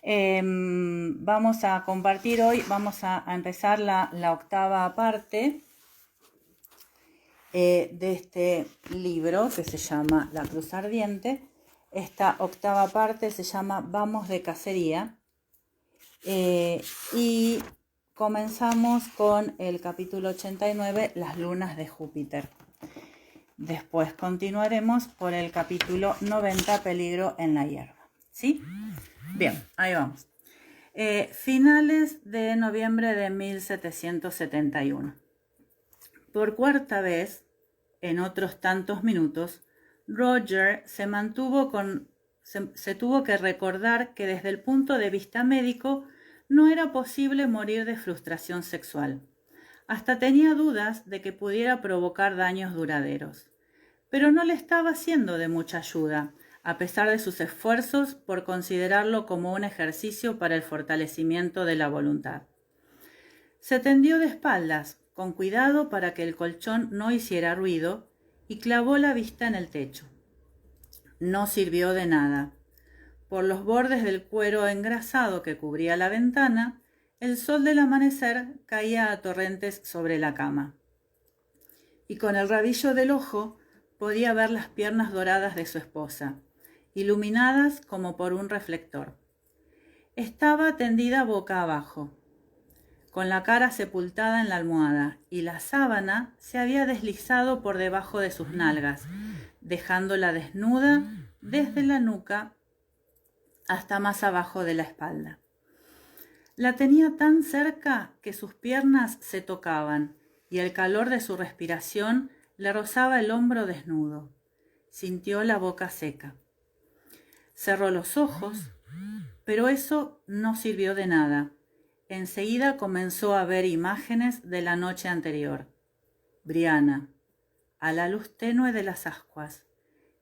Vamos a compartir hoy, vamos a empezar la octava parte de este libro que se llama La Cruz Ardiente. Esta octava parte se llama Vamos de cacería y comenzamos con el capítulo 89, Las lunas de Júpiter. Después continuaremos por el capítulo 90, Peligro en la hierba. ¿Sí? Bien, ahí vamos. Finales de noviembre de 1771. Por cuarta vez, en otros tantos minutos, Roger se tuvo que recordar que desde el punto de vista médico no era posible morir de frustración sexual. Hasta tenía dudas de que pudiera provocar daños duraderos. Pero no le estaba siendo de mucha ayuda, a pesar de sus esfuerzos por considerarlo como un ejercicio para el fortalecimiento de la voluntad. Se tendió de espaldas, con cuidado para que el colchón no hiciera ruido, y clavó la vista en el techo. No sirvió de nada. Por los bordes del cuero engrasado que cubría la ventana, el sol del amanecer caía a torrentes sobre la cama. Y con el rabillo del ojo podía ver las piernas doradas de su esposa, iluminadas como por un reflector. Estaba tendida boca abajo, con la cara sepultada en la almohada, y la sábana se había deslizado por debajo de sus nalgas, dejándola desnuda desde la nuca hasta más abajo de la espalda. La tenía tan cerca que sus piernas se tocaban, y el calor de su respiración le rozaba el hombro desnudo. Sintió la boca seca. Cerró los ojos, pero eso no sirvió de nada. Enseguida comenzó a ver imágenes de la noche anterior. Brianna, a la luz tenue de las ascuas,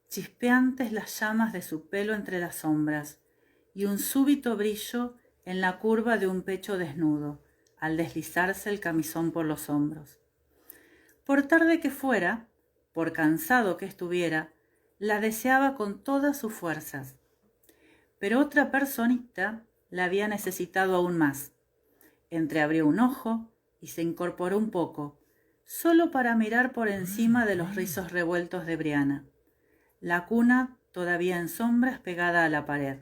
chispeantes las llamas de su pelo entre las sombras, y un súbito brillo en la curva de un pecho desnudo, al deslizarse el camisón por los hombros. Por tarde que fuera, por cansado que estuviera, la deseaba con todas sus fuerzas. Pero otra personita la había necesitado aún más. Entreabrió un ojo y se incorporó un poco, solo para mirar por encima de los rizos revueltos de Brianna. La cuna todavía en sombras pegada a la pared.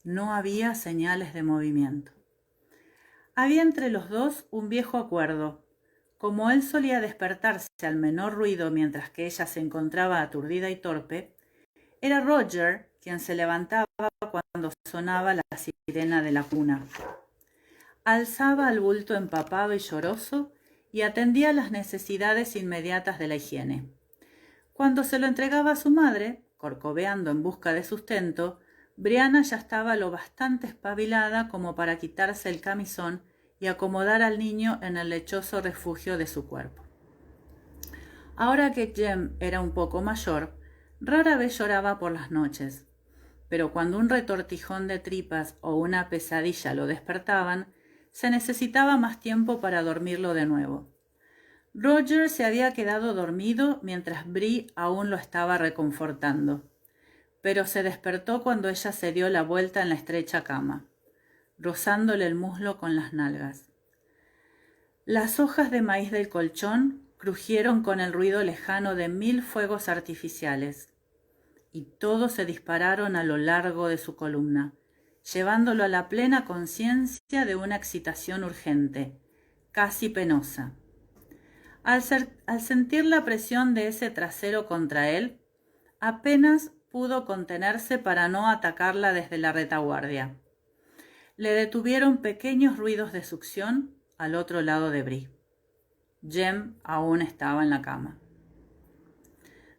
No había señales de movimiento. Había entre los dos un viejo acuerdo. Como él solía despertarse al menor ruido mientras que ella se encontraba aturdida y torpe, era Roger quien se levantaba cuando sonaba la sirena de la cuna. Alzaba al bulto empapado y lloroso y atendía las necesidades inmediatas de la higiene. Cuando se lo entregaba a su madre, corcoveando en busca de sustento, Brianna ya estaba lo bastante espabilada como para quitarse el camisón y acomodar al niño en el lechoso refugio de su cuerpo. Ahora que Jem era un poco mayor, rara vez lloraba por las noches, pero cuando un retortijón de tripas o una pesadilla lo despertaban, se necesitaba más tiempo para dormirlo de nuevo. Roger se había quedado dormido mientras Bree aún lo estaba reconfortando, pero se despertó cuando ella se dio la vuelta en la estrecha cama, rozándole el muslo con las nalgas. Las hojas de maíz del colchón crujieron con el ruido lejano de 1000 fuegos artificiales, y todos se dispararon a lo largo de su columna, llevándolo a la plena conciencia de una excitación urgente, casi penosa. Al sentir la presión de ese trasero contra él, apenas pudo contenerse para no atacarla desde la retaguardia. Le detuvieron pequeños ruidos de succión al otro lado de Bree. Jem aún estaba en la cama.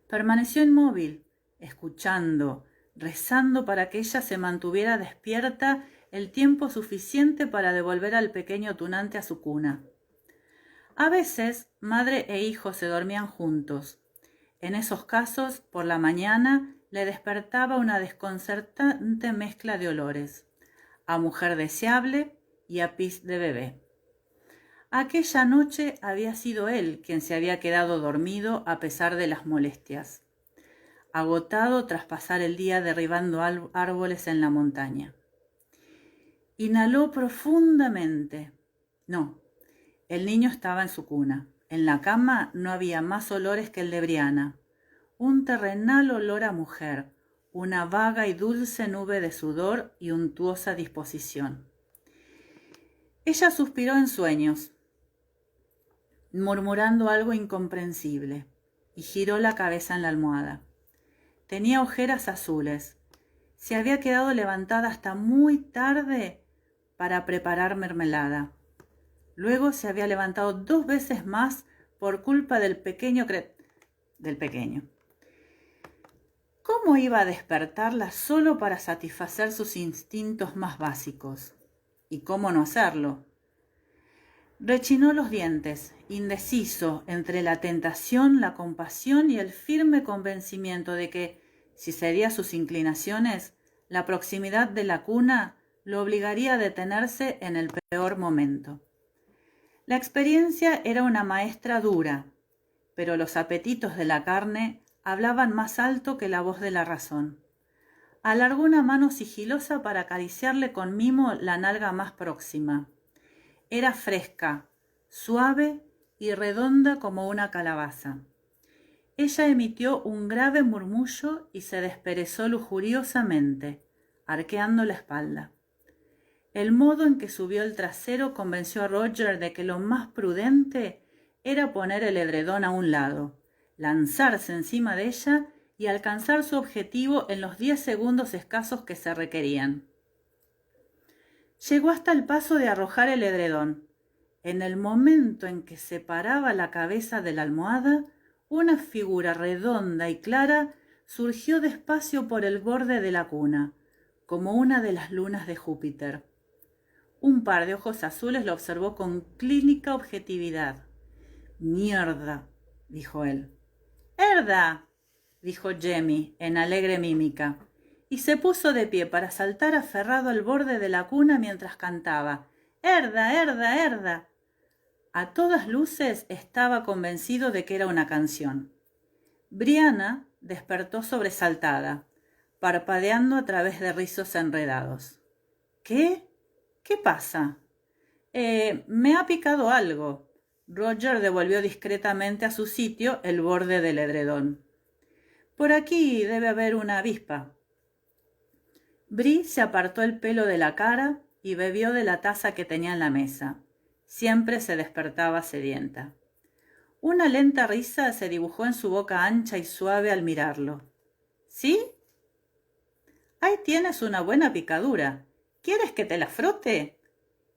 Permaneció inmóvil, escuchando, rezando para que ella se mantuviera despierta el tiempo suficiente para devolver al pequeño tunante a su cuna. A veces, madre e hijo se dormían juntos. En esos casos, por la mañana, le despertaba una desconcertante mezcla de olores, a mujer deseable y a pis de bebé. Aquella noche había sido él quien se había quedado dormido a pesar de las molestias, agotado tras pasar el día derribando árboles en la montaña. Inhaló profundamente. No, el niño estaba en su cuna. En la cama no había más olores que el de Brianna. Un terrenal olor a mujer, una vaga y dulce nube de sudor y untuosa disposición. Ella suspiró en sueños, murmurando algo incomprensible, y giró la cabeza en la almohada. Tenía ojeras azules. Se había quedado levantada hasta muy tarde para preparar mermelada. Luego se había levantado 2 veces más por culpa del pequeño. ¿Cómo iba a despertarla solo para satisfacer sus instintos más básicos? ¿Y cómo no hacerlo? Rechinó los dientes, indeciso entre la tentación, la compasión y el firme convencimiento de que, si cedía a sus inclinaciones, la proximidad de la cuna lo obligaría a detenerse en el peor momento. La experiencia era una maestra dura, pero los apetitos de la carne hablaban más alto que la voz de la razón. Alargó una mano sigilosa para acariciarle con mimo la nalga más próxima. Era fresca, suave y redonda como una calabaza. Ella emitió un grave murmullo y se desperezó lujuriosamente, arqueando la espalda. El modo en que subió el trasero convenció a Roger de que lo más prudente era poner el edredón a un lado, lanzarse encima de ella y alcanzar su objetivo en los 10 segundos escasos que se requerían. Llegó hasta el paso de arrojar el edredón. En el momento en que separaba la cabeza de la almohada, una figura redonda y clara surgió despacio por el borde de la cuna, como una de las lunas de Júpiter. Un par de ojos azules lo observó con clínica objetividad. «Mierda», dijo él. «¡Herda!», dijo Jemmy en alegre mímica, y se puso de pie para saltar aferrado al borde de la cuna mientras cantaba «¡Herda, herda, herda!». A todas luces estaba convencido de que era una canción. Brianna despertó sobresaltada, parpadeando a través de rizos enredados. «¿Qué? ¿Qué pasa?» Me ha picado algo». Roger devolvió discretamente a su sitio el borde del edredón. «Por aquí debe haber una avispa». Bri se apartó el pelo de la cara y bebió de la taza que tenía en la mesa. Siempre se despertaba sedienta. Una lenta risa se dibujó en su boca ancha y suave al mirarlo. ¿Sí? Ahí tienes una buena picadura. ¿Quieres que te la frote?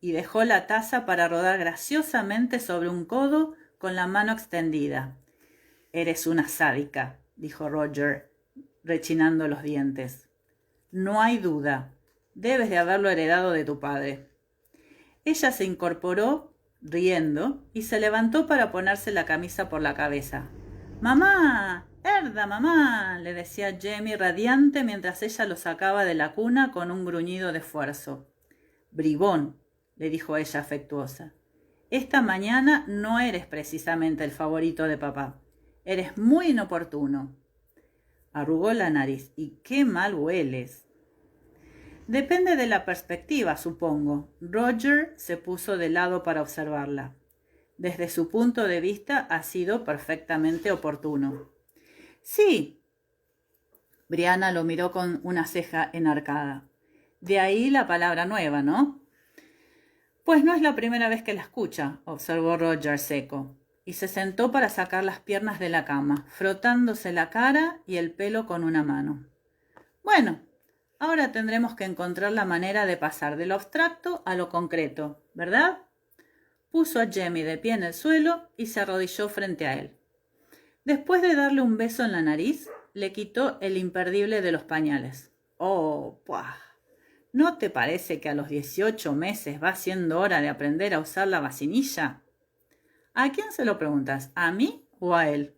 Y dejó la taza para rodar graciosamente sobre un codo con la mano extendida. Eres una sádica, dijo Roger, rechinando los dientes. No hay duda. Debes de haberlo heredado de tu padre. Ella se incorporó, riendo, y se levantó para ponerse la camisa por la cabeza. «¡Mamá! ¡Herda, mamá!», le decía Jemmy radiante mientras ella lo sacaba de la cuna con un gruñido de esfuerzo. «Bribón», le dijo ella afectuosa. «Esta mañana no eres precisamente el favorito de papá. Eres muy inoportuno». Arrugó la nariz. «¡Y qué mal hueles!». «Depende de la perspectiva, supongo». Roger se puso de lado para observarla. Desde su punto de vista ha sido perfectamente oportuno. «Sí». Brianna lo miró con una ceja enarcada. «De ahí la palabra nueva, ¿no?» «Pues no es la primera vez que la escucha», observó Roger seco, y se sentó para sacar las piernas de la cama, frotándose la cara y el pelo con una mano. «Bueno, ahora tendremos que encontrar la manera de pasar de lo abstracto a lo concreto, ¿verdad?». Puso a Jemmy de pie en el suelo y se arrodilló frente a él. Después de darle un beso en la nariz, le quitó el imperdible de los pañales. «Oh, puah. ¿No te parece que a los 18 meses va siendo hora de aprender a usar la vacinilla?» «¿A quién se lo preguntas? ¿A mí o a él?»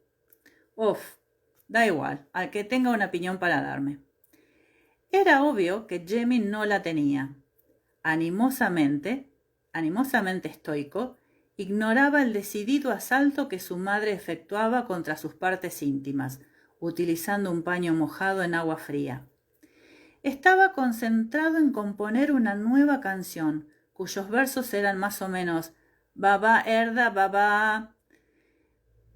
«Uf, da igual, al que tenga una opinión para darme». Era obvio que Jemmy no la tenía. Animosamente estoico, ignoraba el decidido asalto que su madre efectuaba contra sus partes íntimas, utilizando un paño mojado en agua fría. Estaba concentrado en componer una nueva canción, cuyos versos eran más o menos «Baba erda, baba».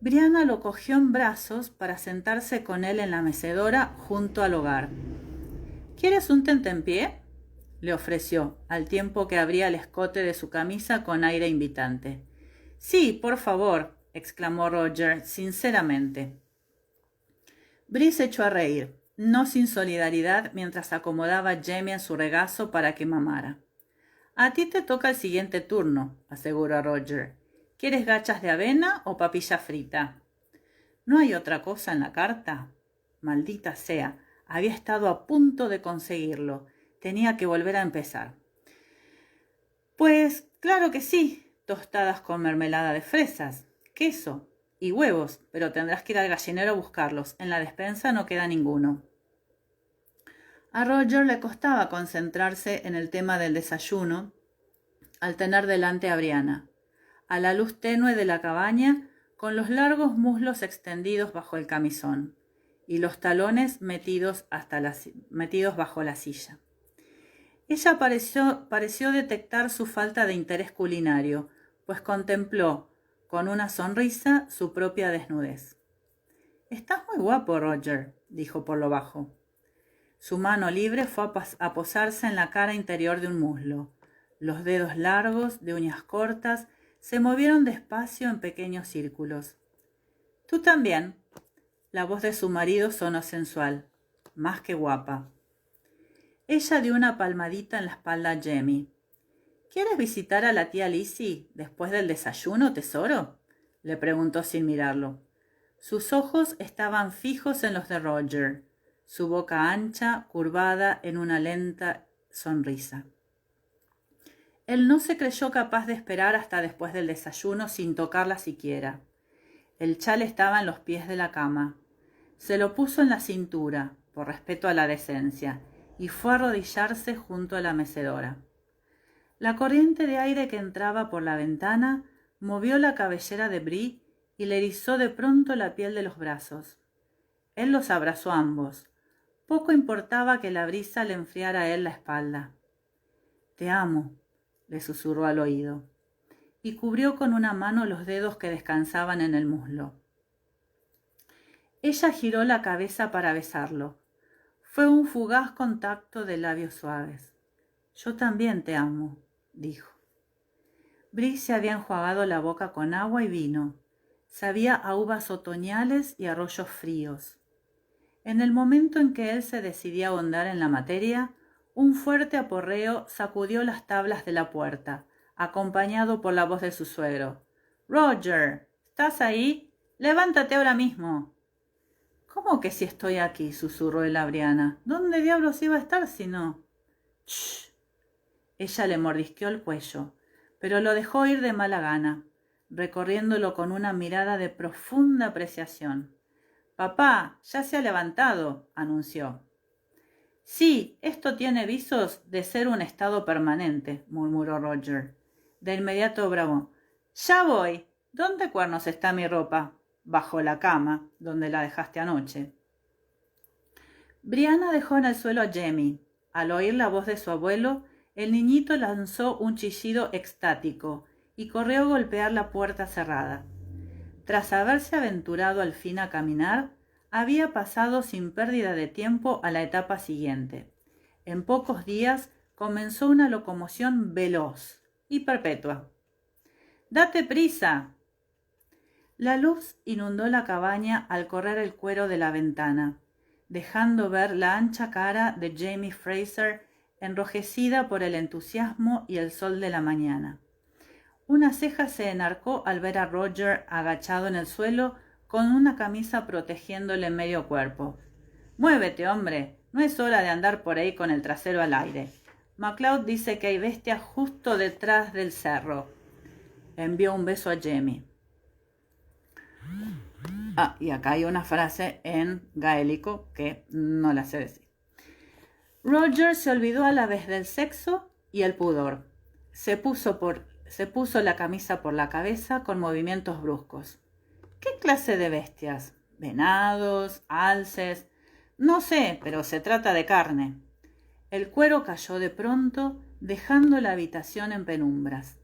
Brianna lo cogió en brazos para sentarse con él en la mecedora junto al hogar. «¿Quieres un tentempié?», le ofreció, al tiempo que abría el escote de su camisa con aire invitante. «Sí, por favor», exclamó Roger sinceramente. Bree se echó a reír, no sin solidaridad, mientras acomodaba a Jamie en su regazo para que mamara. «A ti te toca el siguiente turno», aseguró Roger. «¿Quieres gachas de avena o papilla frita?» «¿No hay otra cosa en la carta?» Maldita sea, había estado a punto de conseguirlo. Tenía que volver a empezar. «Pues claro que sí, tostadas con mermelada de fresas, queso y huevos, pero tendrás que ir al gallinero a buscarlos. En la despensa no queda ninguno». A Roger le costaba concentrarse en el tema del desayuno al tener delante a Brianna, a la luz tenue de la cabaña, con los largos muslos extendidos bajo el camisón y los talones metidos bajo la silla. Ella pareció detectar su falta de interés culinario, pues contempló, con una sonrisa, su propia desnudez. «Estás muy guapo, Roger», dijo por lo bajo. Su mano libre fue a posarse en la cara interior de un muslo. Los dedos largos, de uñas cortas, se movieron despacio en pequeños círculos. «Tú también». La voz de su marido sonó sensual. «Más que guapa». Ella dio una palmadita en la espalda a Jamie. «¿Quieres visitar a la tía Lizzie después del desayuno, tesoro?», le preguntó sin mirarlo. Sus ojos estaban fijos en los de Roger, su boca ancha, curvada en una lenta sonrisa. Él no se creyó capaz de esperar hasta después del desayuno sin tocarla siquiera. El chal estaba en los pies de la cama. Se lo puso en la cintura, por respeto a la decencia, y fue a arrodillarse junto a la mecedora. La corriente de aire que entraba por la ventana movió la cabellera de Bree y le erizó de pronto la piel de los brazos. Él los abrazó a ambos. Poco importaba que la brisa le enfriara a él la espalda. «Te amo», le susurró al oído, y cubrió con una mano los dedos que descansaban en el muslo. Ella giró la cabeza para besarlo. Fue un fugaz contacto de labios suaves. «Yo también te amo», dijo. Bree se había enjuagado la boca con agua y vino. Sabía a uvas otoñales y arroyos fríos. En el momento en que él se decidía a ahondar en la materia, un fuerte aporreo sacudió las tablas de la puerta, acompañado por la voz de su suegro. «Roger, ¿estás ahí? Levántate ahora mismo». «¿Cómo que si estoy aquí?», susurró él a Brianna. «¿Dónde diablos iba a estar si no?» «Shh». Ella le mordisqueó el cuello, pero lo dejó ir de mala gana, recorriéndolo con una mirada de profunda apreciación. «Papá, ya se ha levantado», anunció. «Sí, esto tiene visos de ser un estado permanente», murmuró Roger. De inmediato bramó. «Ya voy. ¿Dónde cuernos está mi ropa?» «Bajo la cama, donde la dejaste anoche». Brianna dejó en el suelo a Jamie. Al oír la voz de su abuelo, el niñito lanzó un chillido extático y corrió a golpear la puerta cerrada. Tras haberse aventurado al fin a caminar, había pasado sin pérdida de tiempo a la etapa siguiente. En pocos días comenzó una locomoción veloz y perpetua. «¡Date prisa!». La luz inundó la cabaña al correr el cuero de la ventana, dejando ver la ancha cara de Jamie Fraser enrojecida por el entusiasmo y el sol de la mañana. Una ceja se enarcó al ver a Roger agachado en el suelo con una camisa protegiéndole medio cuerpo. «Muévete, hombre, no es hora de andar por ahí con el trasero al aire. MacLeod dice que hay bestias justo detrás del cerro». Envió un beso a Jamie. Y acá hay una frase en gaélico que no la sé decir. Roger se olvidó a la vez del sexo y el pudor. Se puso la camisa por la cabeza con movimientos bruscos. «¿Qué clase de bestias? ¿Venados? ¿Alces? No sé, pero se trata de carne». El cuero cayó de pronto, dejando la habitación en penumbras.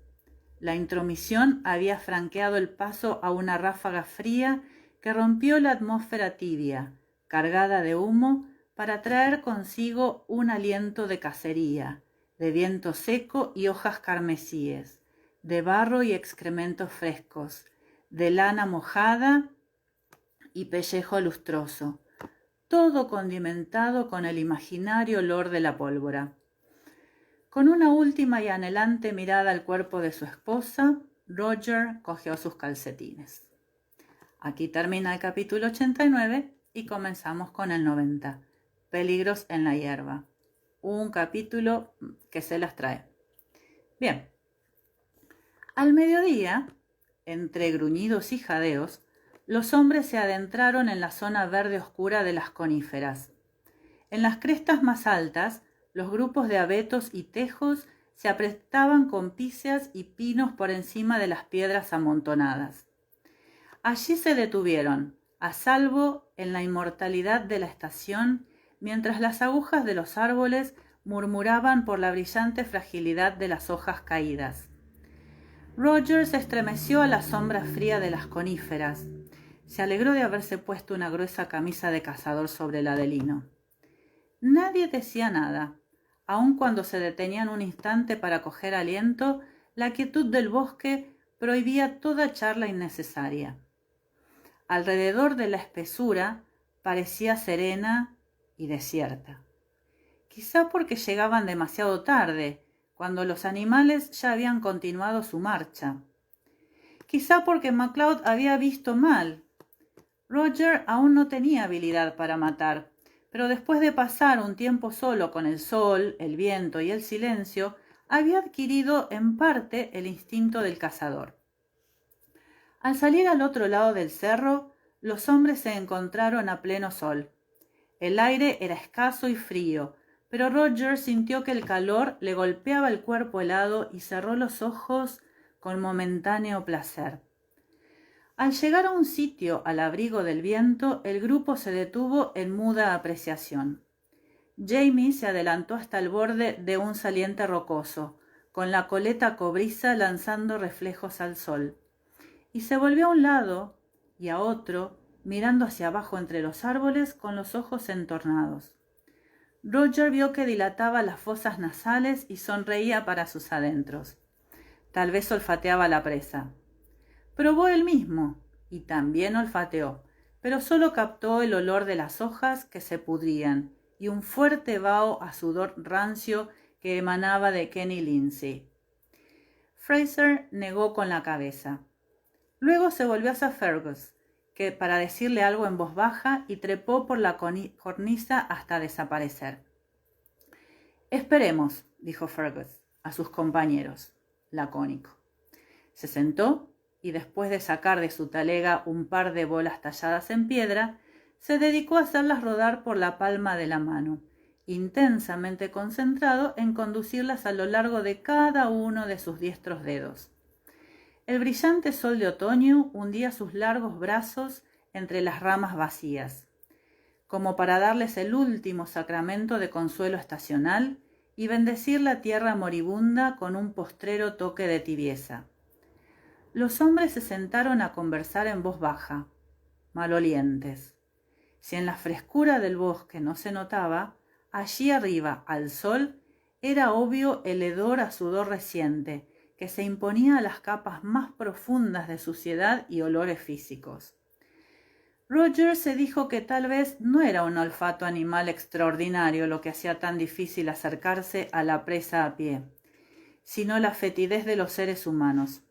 La intromisión había franqueado el paso a una ráfaga fría que rompió la atmósfera tibia, cargada de humo, para traer consigo un aliento de cacería, de viento seco y hojas carmesíes, de barro y excrementos frescos, de lana mojada y pellejo lustroso, todo condimentado con el imaginario olor de la pólvora. Con una última y anhelante mirada al cuerpo de su esposa, Roger cogió sus calcetines. Aquí termina el capítulo 89 y comenzamos con el 90. Peligros en la hierba. Un capítulo que se las trae. Bien. Al mediodía, entre gruñidos y jadeos, los hombres se adentraron en la zona verde oscura de las coníferas. En las crestas más altas, los grupos de abetos y tejos se apretaban con píceas y pinos por encima de las piedras amontonadas. Allí se detuvieron, a salvo en la inmortalidad de la estación, mientras las agujas de los árboles murmuraban por la brillante fragilidad de las hojas caídas. Roger se estremeció a la sombra fría de las coníferas. Se alegró de haberse puesto una gruesa camisa de cazador sobre la de lino. Nadie decía nada. Aun cuando se detenían un instante para coger aliento, la quietud del bosque prohibía toda charla innecesaria. Alrededor de la espesura parecía serena y desierta. Quizá porque llegaban demasiado tarde, cuando los animales ya habían continuado su marcha. Quizá porque MacLeod había visto mal. Roger aún no tenía habilidad para matar, pero después de pasar un tiempo solo con el sol, el viento y el silencio, había adquirido en parte el instinto del cazador. Al salir al otro lado del cerro, los hombres se encontraron a pleno sol. El aire era escaso y frío, pero Roger sintió que el calor le golpeaba el cuerpo helado y cerró los ojos con momentáneo placer. Al llegar a un sitio al abrigo del viento, el grupo se detuvo en muda apreciación. Jamie se adelantó hasta el borde de un saliente rocoso, con la coleta cobriza lanzando reflejos al sol, y se volvió a un lado y a otro, mirando hacia abajo entre los árboles con los ojos entornados. Roger vio que dilataba las fosas nasales y sonreía para sus adentros. Tal vez olfateaba la presa. Probó él mismo, y también olfateó, pero solo captó el olor de las hojas que se pudrían y un fuerte vaho a sudor rancio que emanaba de Kenny Lindsay. Fraser negó con la cabeza. Luego se volvió hacia Fergus, que para decirle algo en voz baja, y trepó por la cornisa hasta desaparecer. «Esperemos», dijo Fergus a sus compañeros, lacónico. Se sentó y después de sacar de su talega un par de bolas talladas en piedra, se dedicó a hacerlas rodar por la palma de la mano, intensamente concentrado en conducirlas a lo largo de cada uno de sus diestros dedos. El brillante sol de otoño hundía sus largos brazos entre las ramas vacías, como para darles el último sacramento de consuelo estacional y bendecir la tierra moribunda con un postrero toque de tibieza. Los hombres se sentaron a conversar en voz baja, malolientes. Si en la frescura del bosque no se notaba, allí arriba, al sol, era obvio el hedor a sudor reciente, que se imponía a las capas más profundas de suciedad y olores físicos. Roger se dijo que tal vez no era un olfato animal extraordinario lo que hacía tan difícil acercarse a la presa a pie, sino la fetidez de los seres humanos.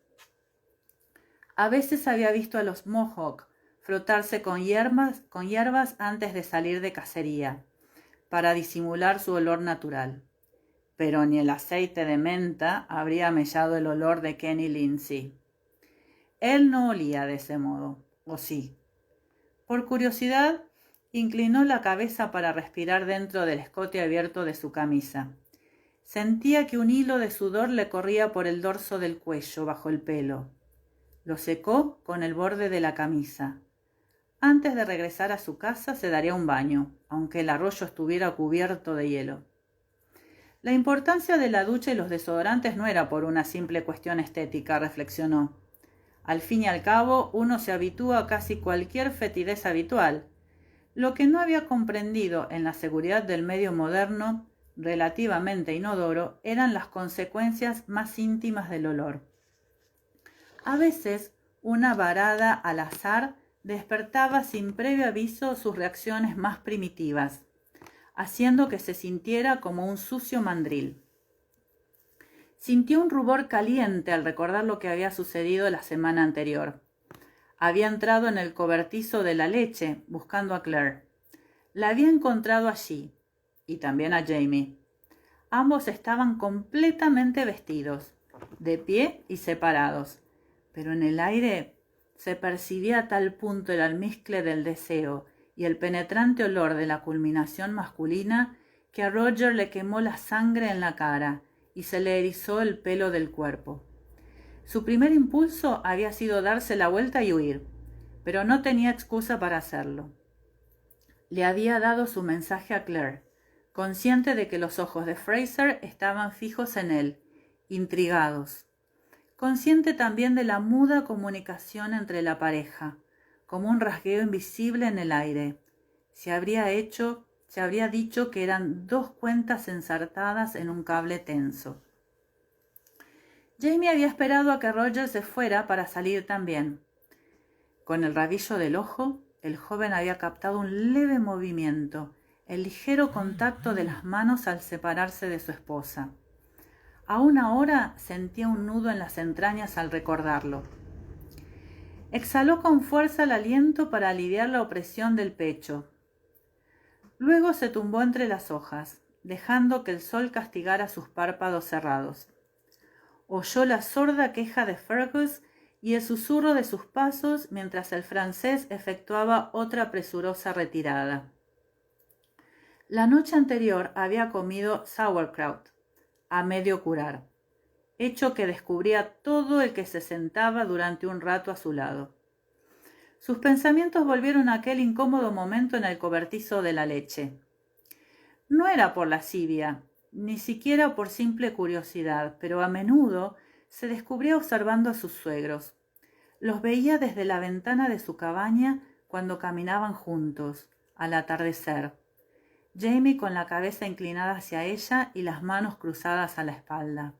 A veces había visto a los Mohawk frotarse con hierbas antes de salir de cacería, para disimular su olor natural. Pero ni el aceite de menta habría mellado el olor de Kenny Lindsay. Él no olía de ese modo, ¿o sí? Por curiosidad, inclinó la cabeza para respirar dentro del escote abierto de su camisa. Sentía que un hilo de sudor le corría por el dorso del cuello, bajo el pelo. Lo secó con el borde de la camisa. Antes de regresar a su casa se daría un baño, aunque el arroyo estuviera cubierto de hielo. La importancia de la ducha y los desodorantes no era por una simple cuestión estética, reflexionó. Al fin y al cabo, uno se habitúa a casi cualquier fetidez habitual. Lo que no había comprendido en la seguridad del medio moderno, relativamente inodoro, eran las consecuencias más íntimas del olor. A veces, una varada al azar despertaba sin previo aviso sus reacciones más primitivas, haciendo que se sintiera como un sucio mandril. Sintió un rubor caliente al recordar lo que había sucedido la semana anterior. Había entrado en el cobertizo de la leche buscando a Claire. La había encontrado allí, y también a Jamie. Ambos estaban completamente vestidos, de pie y separados, pero en el aire se percibía a tal punto el almizcle del deseo y el penetrante olor de la culminación masculina que a Roger le quemó la sangre en la cara y se le erizó el pelo del cuerpo. Su primer impulso había sido darse la vuelta y huir, pero no tenía excusa para hacerlo. Le había dado su mensaje a Claire, consciente de que los ojos de Fraser estaban fijos en él, intrigados. Consciente también de la muda comunicación entre la pareja, como un rasgueo invisible en el aire. Se habría dicho que eran dos cuentas ensartadas en un cable tenso. Jamie había esperado a que Roger se fuera para salir también. Con el rabillo del ojo, el joven había captado un leve movimiento, el ligero contacto de las manos al separarse de su esposa. Aún ahora sentía un nudo en las entrañas al recordarlo. Exhaló con fuerza el aliento para aliviar la opresión del pecho. Luego se tumbó entre las hojas, dejando que el sol castigara sus párpados cerrados. Oyó la sorda queja de Fergus y el susurro de sus pasos mientras el francés efectuaba otra presurosa retirada. La noche anterior había comido sauerkraut, a medio curar, hecho que descubría todo el que se sentaba durante un rato a su lado. Sus pensamientos volvieron a aquel incómodo momento en el cobertizo de la leche. No era por lascivia, ni siquiera por simple curiosidad, pero a menudo se descubría observando a sus suegros. Los veía desde la ventana de su cabaña cuando caminaban juntos, al atardecer. Jamie con la cabeza inclinada hacia ella y las manos cruzadas a la espalda.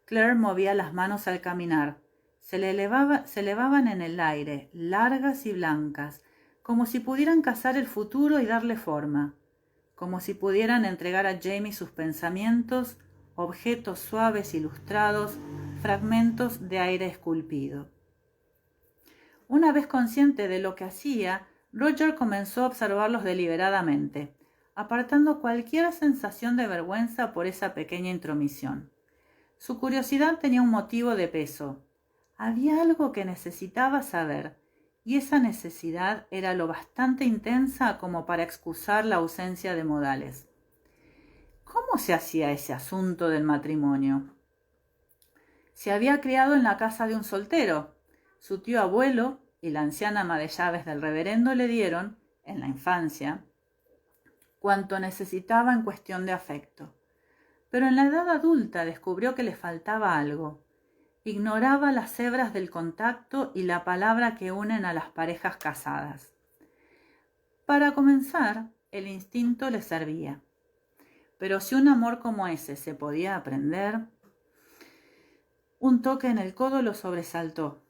Claire movía las manos al caminar. Se elevaban en el aire, largas y blancas, como si pudieran cazar el futuro y darle forma, como si pudieran entregar a Jamie sus pensamientos, objetos suaves ilustrados, fragmentos de aire esculpido. Una vez consciente de lo que hacía, Roger comenzó a observarlos deliberadamente, apartando cualquier sensación de vergüenza por esa pequeña intromisión. Su curiosidad tenía un motivo de peso. Había algo que necesitaba saber, y esa necesidad era lo bastante intensa como para excusar la ausencia de modales. ¿Cómo se hacía ese asunto del matrimonio? Se había criado en la casa de un soltero. Su tío abuelo y la anciana ama de llaves del reverendo le dieron, en la infancia, cuanto necesitaba en cuestión de afecto. Pero en la edad adulta descubrió que le faltaba algo. Ignoraba las hebras del contacto y la palabra que unen a las parejas casadas. Para comenzar, el instinto le servía. Pero si un amor como ese se podía aprender... Un toque en el codo lo sobresaltó.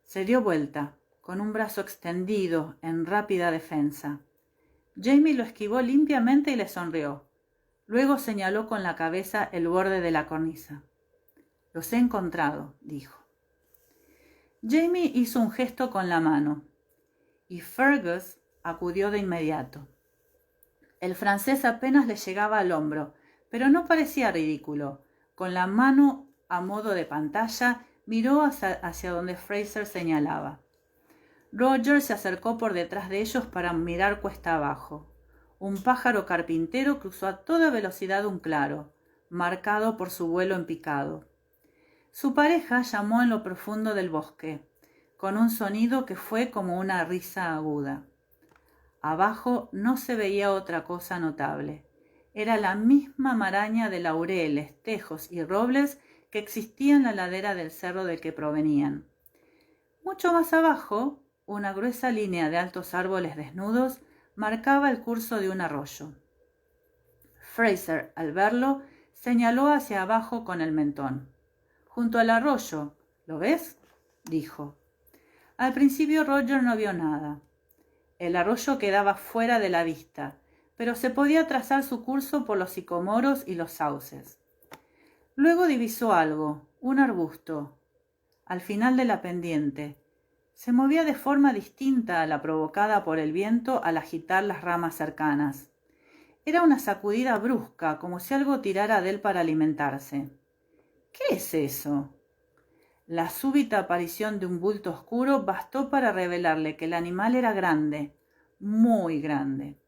Se dio vuelta, con un brazo extendido, en rápida defensa. Jamie lo esquivó limpiamente y le sonrió. Luego señaló con la cabeza el borde de la cornisa. «Los he encontrado», dijo. Jamie hizo un gesto con la mano, y Fergus acudió de inmediato. El francés apenas le llegaba al hombro, pero no parecía ridículo. Con la mano a modo de pantalla, miró hacia donde Fraser señalaba. Roger se acercó por detrás de ellos para mirar cuesta abajo. Un pájaro carpintero cruzó a toda velocidad un claro, marcado por su vuelo en picado. Su pareja llamó en lo profundo del bosque, con un sonido que fue como una risa aguda. Abajo no se veía otra cosa notable. Era la misma maraña de laureles, tejos y robles que existía en la ladera del cerro del que provenían. Mucho más abajo, una gruesa línea de altos árboles desnudos marcaba el curso de un arroyo. Fraser, al verlo, señaló hacia abajo con el mentón. «Junto al arroyo, ¿lo ves?», dijo. Al principio Roger no vio nada. El arroyo quedaba fuera de la vista, pero se podía trazar su curso por los sicomoros y los sauces. Luego divisó algo, un arbusto, al final de la pendiente. Se movía de forma distinta a la provocada por el viento al agitar las ramas cercanas. Era una sacudida brusca, como si algo tirara de él para alimentarse. «¿Qué es eso?». La súbita aparición de un bulto oscuro bastó para revelarle que el animal era grande, muy grande.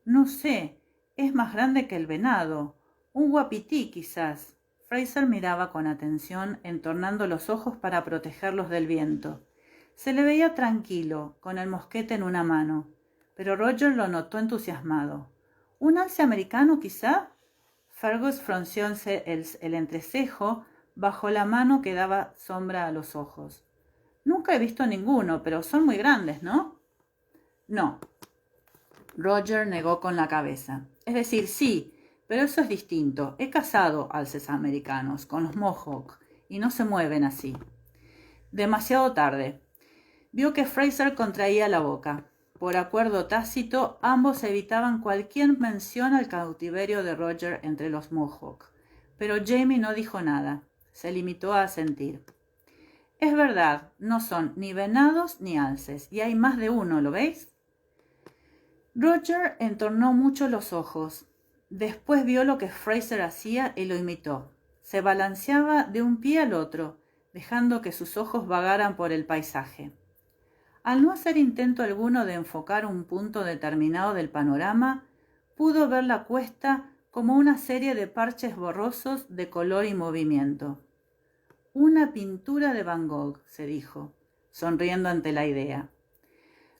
«No sé, es más grande que el venado, un guapití quizás». Fraser miraba con atención, entornando los ojos para protegerlos del viento. Se le veía tranquilo, con el mosquete en una mano, pero Roger lo notó entusiasmado. «¿Un alce americano quizá?». Fergus frunció el entrecejo bajo la mano que daba sombra a los ojos. «Nunca he visto ninguno, pero son muy grandes, ¿no?». «No». Roger negó con la cabeza. «Es decir, sí, pero eso es distinto. He cazado alces americanos con los Mohawk y no se mueven así». Demasiado tarde. Vio que Fraser contraía la boca. Por acuerdo tácito, ambos evitaban cualquier mención al cautiverio de Roger entre los Mohawk, pero Jamie no dijo nada. Se limitó a asentir. «Es verdad, no son ni venados ni alces, y hay más de uno, ¿lo veis?». Roger entornó mucho los ojos. Después vio lo que Fraser hacía y lo imitó. Se balanceaba de un pie al otro, dejando que sus ojos vagaran por el paisaje. Al no hacer intento alguno de enfocar un punto determinado del panorama, pudo ver la cuesta como una serie de parches borrosos de color y movimiento. «Una pintura de Van Gogh», se dijo, sonriendo ante la idea.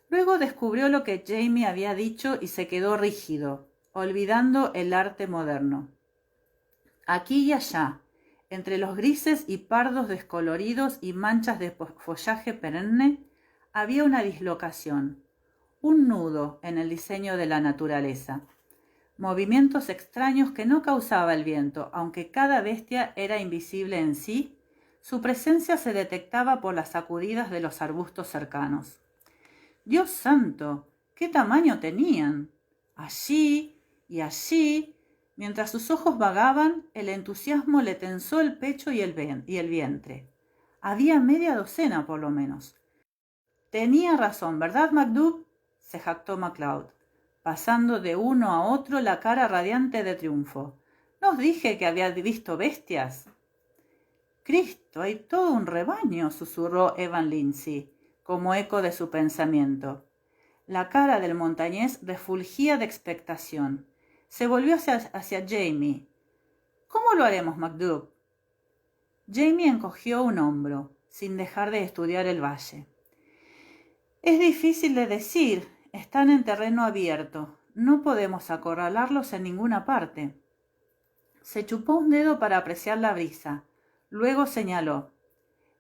Luego descubrió lo que Jamie había dicho y se quedó rígido, olvidando el arte moderno. Aquí y allá, entre los grises y pardos descoloridos y manchas de follaje perenne, había una dislocación, un nudo en el diseño de la naturaleza. Movimientos extraños que no causaba el viento, aunque cada bestia era invisible en sí, su presencia se detectaba por las sacudidas de los arbustos cercanos. «Dios santo, ¿qué tamaño tenían?». Allí y allí, mientras sus ojos vagaban, el entusiasmo le tensó el pecho y el vientre. Había media docena por lo menos. «Tenía razón, ¿verdad, MacDougall?», se jactó MacLeod, pasando de uno a otro la cara radiante de triunfo. «¿No os dije que había visto bestias?». «Cristo, hay todo un rebaño», susurró Evan Lindsay, como eco de su pensamiento. La cara del montañés refulgía de expectación. Se volvió hacia Jamie. «¿Cómo lo haremos, MacDougall?». Jamie encogió un hombro, sin dejar de estudiar el valle. «Es difícil de decir. Están en terreno abierto. No podemos acorralarlos en ninguna parte». Se chupó un dedo para apreciar la brisa. Luego señaló.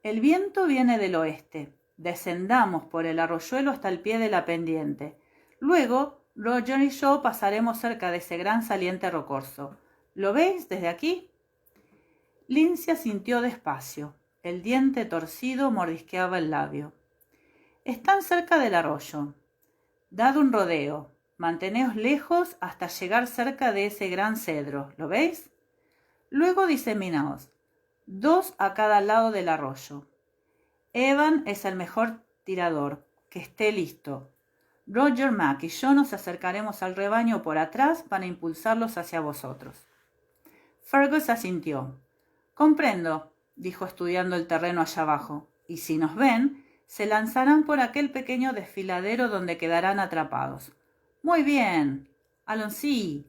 «El viento viene del oeste. Descendamos por el arroyuelo hasta el pie de la pendiente. Luego, Roger y yo pasaremos cerca de ese gran saliente rocoso. ¿Lo veis desde aquí?». Lindsay asintió despacio. El diente torcido mordisqueaba el labio. «Están cerca del arroyo. Dad un rodeo. Manteneos lejos hasta llegar cerca de ese gran cedro. ¿Lo veis? Luego diseminaos, 2 a cada lado del arroyo. Evan es el mejor tirador. Que esté listo. Roger, Mac y yo nos acercaremos al rebaño por atrás para impulsarlos hacia vosotros». Fergus asintió. «Comprendo», dijo estudiando el terreno allá abajo, «y si nos ven, se lanzarán por aquel pequeño desfiladero donde quedarán atrapados». «Muy bien. Allons-y».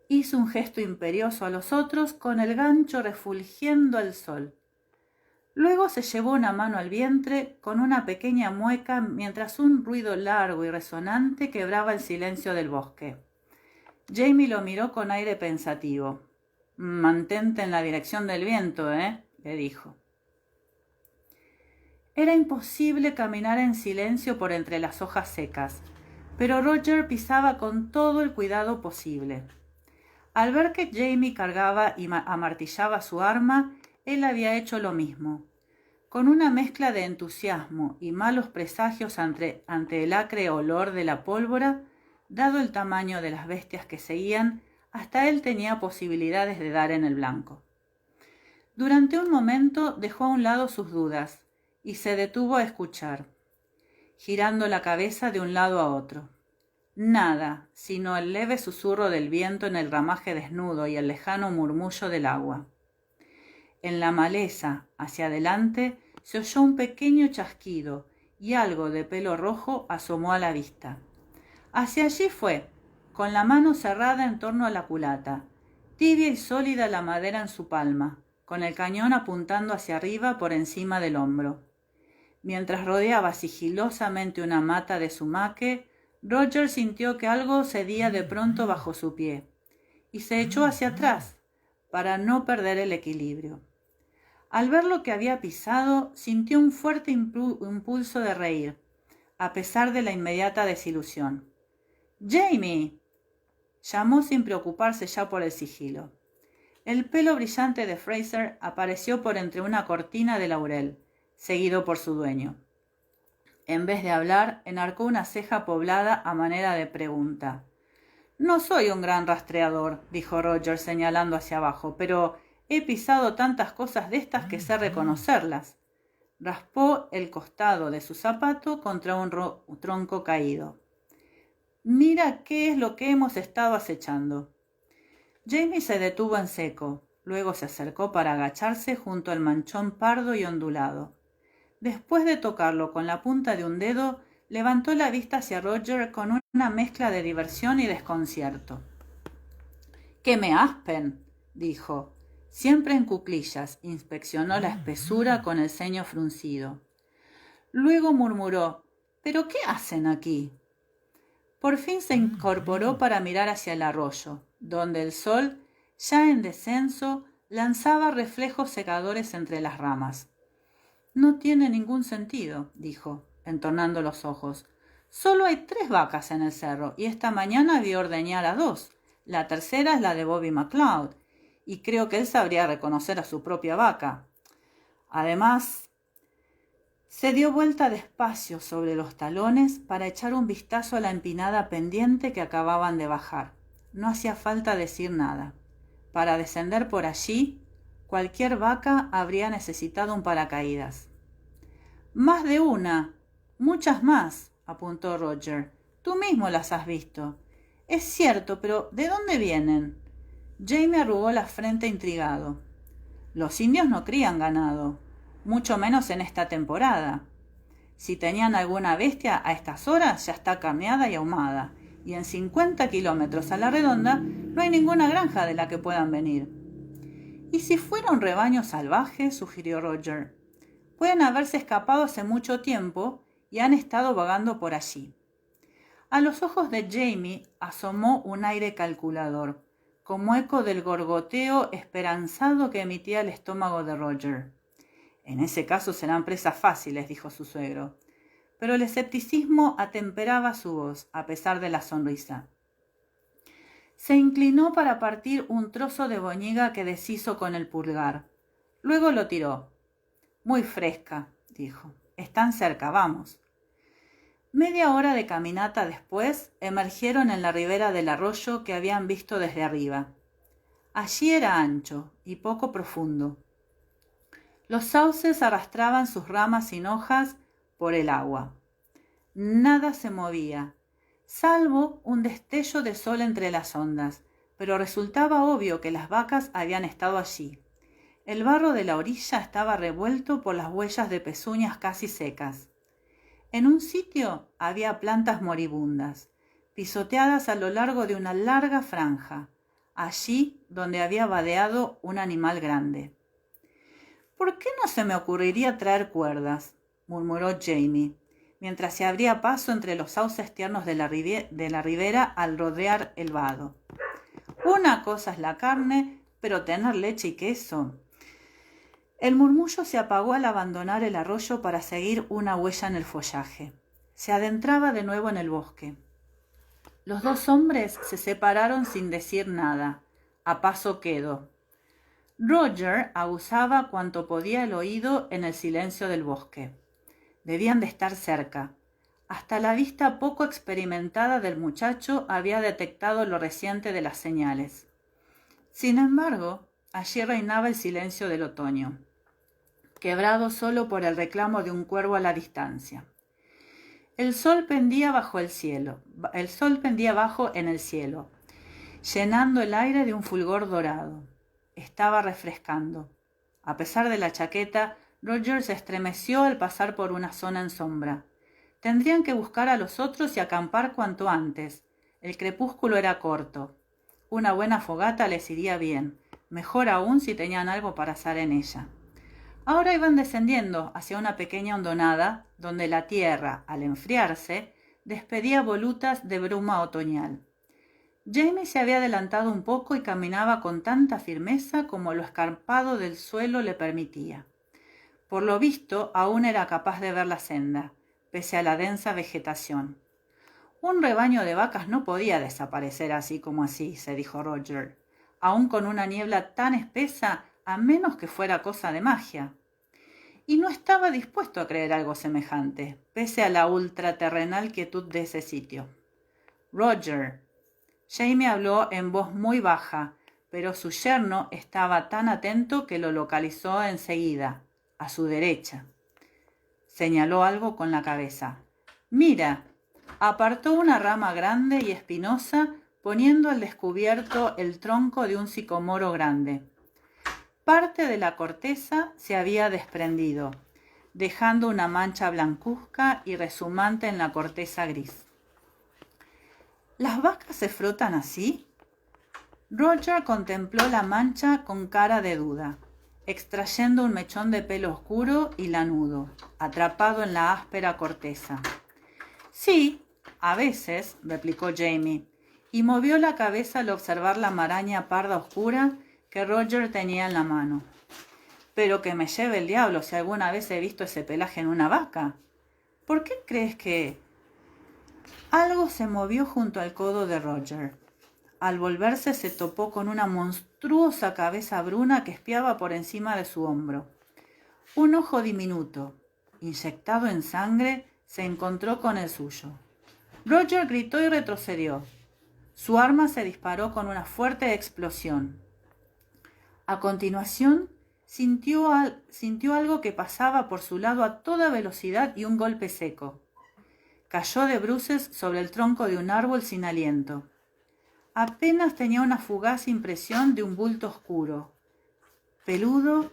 Hizo un gesto imperioso a los otros con el gancho refulgiendo al sol. Luego se llevó una mano al vientre con una pequeña mueca mientras un ruido largo y resonante quebraba el silencio del bosque. Jamie lo miró con aire pensativo. «Mantente en la dirección del viento, le dijo. Era imposible caminar en silencio por entre las hojas secas, pero Roger pisaba con todo el cuidado posible. Al ver que Jamie cargaba y amartillaba su arma, él había hecho lo mismo. Con una mezcla de entusiasmo y malos presagios ante el acre olor de la pólvora, dado el tamaño de las bestias que seguían, hasta él tenía posibilidades de dar en el blanco. Durante un momento dejó a un lado sus dudas y se detuvo a escuchar, girando la cabeza de un lado a otro. Nada, sino el leve susurro del viento en el ramaje desnudo y el lejano murmullo del agua. En la maleza, hacia adelante, se oyó un pequeño chasquido y algo de pelo rojo asomó a la vista. Hacia allí fue, con la mano cerrada en torno a la culata, tibia y sólida la madera en su palma, con el cañón apuntando hacia arriba por encima del hombro. Mientras rodeaba sigilosamente una mata de sumaque, Roger sintió que algo cedía de pronto bajo su pie, y se echó hacia atrás, para no perder el equilibrio. Al ver lo que había pisado, sintió un fuerte impulso de reír, a pesar de la inmediata desilusión. «¡Jamie!», llamó sin preocuparse ya por el sigilo. El pelo brillante de Fraser apareció por entre una cortina de laurel, seguido por su dueño. En vez de hablar, enarcó una ceja poblada a manera de pregunta. «No soy un gran rastreador», dijo Roger señalando hacia abajo, «pero he pisado tantas cosas de estas que sé reconocerlas». Raspó el costado de su zapato contra un tronco caído. «Mira qué es lo que hemos estado acechando». Jamie se detuvo en seco, luego se acercó para agacharse junto al manchón pardo y ondulado. Después de tocarlo con la punta de un dedo, levantó la vista hacia Roger con una mezcla de diversión y desconcierto. «¡Que me aspen!», dijo. Siempre en cuclillas, inspeccionó la espesura con el ceño fruncido. Luego murmuró: «¿Pero qué hacen aquí?». Por fin se incorporó para mirar hacia el arroyo, donde el sol, ya en descenso, lanzaba reflejos secadores entre las ramas. «No tiene ningún sentido», dijo, entornando los ojos. «Solo hay 3 vacas en el cerro, y esta mañana vi ordeñar a 2. La tercera es la de Bobby McLeod, y creo que él sabría reconocer a su propia vaca. Además...». Se dio vuelta despacio sobre los talones para echar un vistazo a la empinada pendiente que acababan de bajar. No hacía falta decir nada. Para descender por allí, cualquier vaca habría necesitado un paracaídas. «Más de una, muchas más», apuntó Roger. «Tú mismo las has visto». «Es cierto, pero ¿de dónde vienen?». Jamie arrugó la frente intrigado. «Los indios no crían ganado, mucho menos en esta temporada. Si tenían alguna bestia a estas horas ya está carneada y ahumada, y en 50 kilómetros a la redonda no hay ninguna granja de la que puedan venir». «¿Y si fuera un rebaño salvaje?», sugirió Roger. «Pueden haberse escapado hace mucho tiempo y han estado vagando por allí». A los ojos de Jamie asomó un aire calculador, como eco del gorgoteo esperanzado que emitía el estómago de Roger. «En ese caso serán presas fáciles», dijo su suegro. Pero el escepticismo atemperaba su voz, a pesar de la sonrisa. Se inclinó para partir un trozo de boñiga que deshizo con el pulgar. Luego lo tiró. «Muy fresca», dijo. «Están cerca, vamos». Media hora de caminata después, emergieron en la ribera del arroyo que habían visto desde arriba. Allí era ancho y poco profundo. Los sauces arrastraban sus ramas sin hojas por el agua. Nada se movía, salvo un destello de sol entre las ondas, pero resultaba obvio que las vacas habían estado allí. El barro de la orilla estaba revuelto por las huellas de pezuñas casi secas. En un sitio había plantas moribundas, pisoteadas a lo largo de una larga franja, allí donde había vadeado un animal grande. «¿Por qué no se me ocurriría traer cuerdas?», murmuró Jamie, mientras se abría paso entre los sauces tiernos de la ribera al rodear el vado. Una cosa es la carne, pero tener leche y queso. El murmullo se apagó al abandonar el arroyo para seguir una huella en el follaje. Se adentraba de nuevo en el bosque. Los dos hombres se separaron sin decir nada, a paso quedo. Roger aguzaba cuanto podía el oído en el silencio del bosque. Debían de estar cerca. Hasta la vista poco experimentada del muchacho había detectado lo reciente de las señales. Sin embargo, allí reinaba el silencio del otoño, quebrado solo por el reclamo de un cuervo a la distancia. El sol pendía bajo en el cielo, llenando el aire de un fulgor dorado. Estaba refrescando. A pesar de la chaqueta, Roger se estremeció al pasar por una zona en sombra. Tendrían que buscar a los otros y acampar cuanto antes. El crepúsculo era corto. Una buena fogata les iría bien, mejor aún si tenían algo para asar en ella. Ahora iban descendiendo hacia una pequeña hondonada, donde la tierra, al enfriarse, despedía volutas de bruma otoñal. Jamie se había adelantado un poco y caminaba con tanta firmeza como lo escarpado del suelo le permitía. Por lo visto, aún era capaz de ver la senda, pese a la densa vegetación. Un rebaño de vacas no podía desaparecer así como así, se dijo Roger, aún con una niebla tan espesa, a menos que fuera cosa de magia. Y no estaba dispuesto a creer algo semejante, pese a la ultraterrenal quietud de ese sitio. Roger. Jamie habló en voz muy baja, pero su yerno estaba tan atento que lo localizó enseguida, a su derecha. Señaló algo con la cabeza. «Mira», apartó una rama grande y espinosa, poniendo al descubierto el tronco de un sicomoro grande. Parte de la corteza se había desprendido, dejando una mancha blancuzca y rezumante en la corteza gris. ¿Las vacas se frotan así? Roger contempló la mancha con cara de duda, extrayendo un mechón de pelo oscuro y lanudo, atrapado en la áspera corteza. Sí, a veces, replicó Jamie, y movió la cabeza al observar la maraña parda oscura que Roger tenía en la mano. Pero que me lleve el diablo si alguna vez he visto ese pelaje en una vaca. ¿Por qué crees que...? Algo se movió junto al codo de Roger. Al volverse se topó con una monstruosa cabeza bruna que espiaba por encima de su hombro. Un ojo diminuto, inyectado en sangre, se encontró con el suyo. Roger gritó y retrocedió. Su arma se disparó con una fuerte explosión. A continuación, sintió algo que pasaba por su lado a toda velocidad y un golpe seco. Cayó de bruces sobre el tronco de un árbol sin aliento. Apenas tenía una fugaz impresión de un bulto oscuro, peludo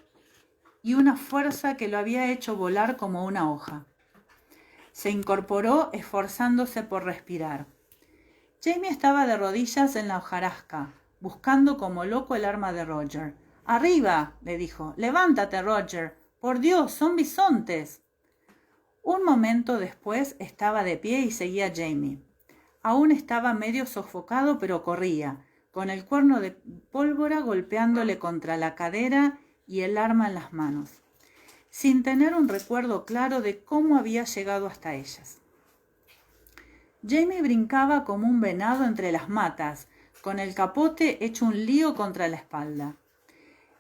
y una fuerza que lo había hecho volar como una hoja. Se incorporó esforzándose por respirar. Jamie estaba de rodillas en la hojarasca, buscando como loco el arma de Roger. «¡Arriba!», le dijo. «Levántate, Roger. Por Dios, son bisontes». Un momento después estaba de pie y seguía a Jamie. Aún estaba medio sofocado, pero corría, con el cuerno de pólvora golpeándole contra la cadera y el arma en las manos, sin tener un recuerdo claro de cómo había llegado hasta ellas. Jamie brincaba como un venado entre las matas, con el capote hecho un lío contra la espalda.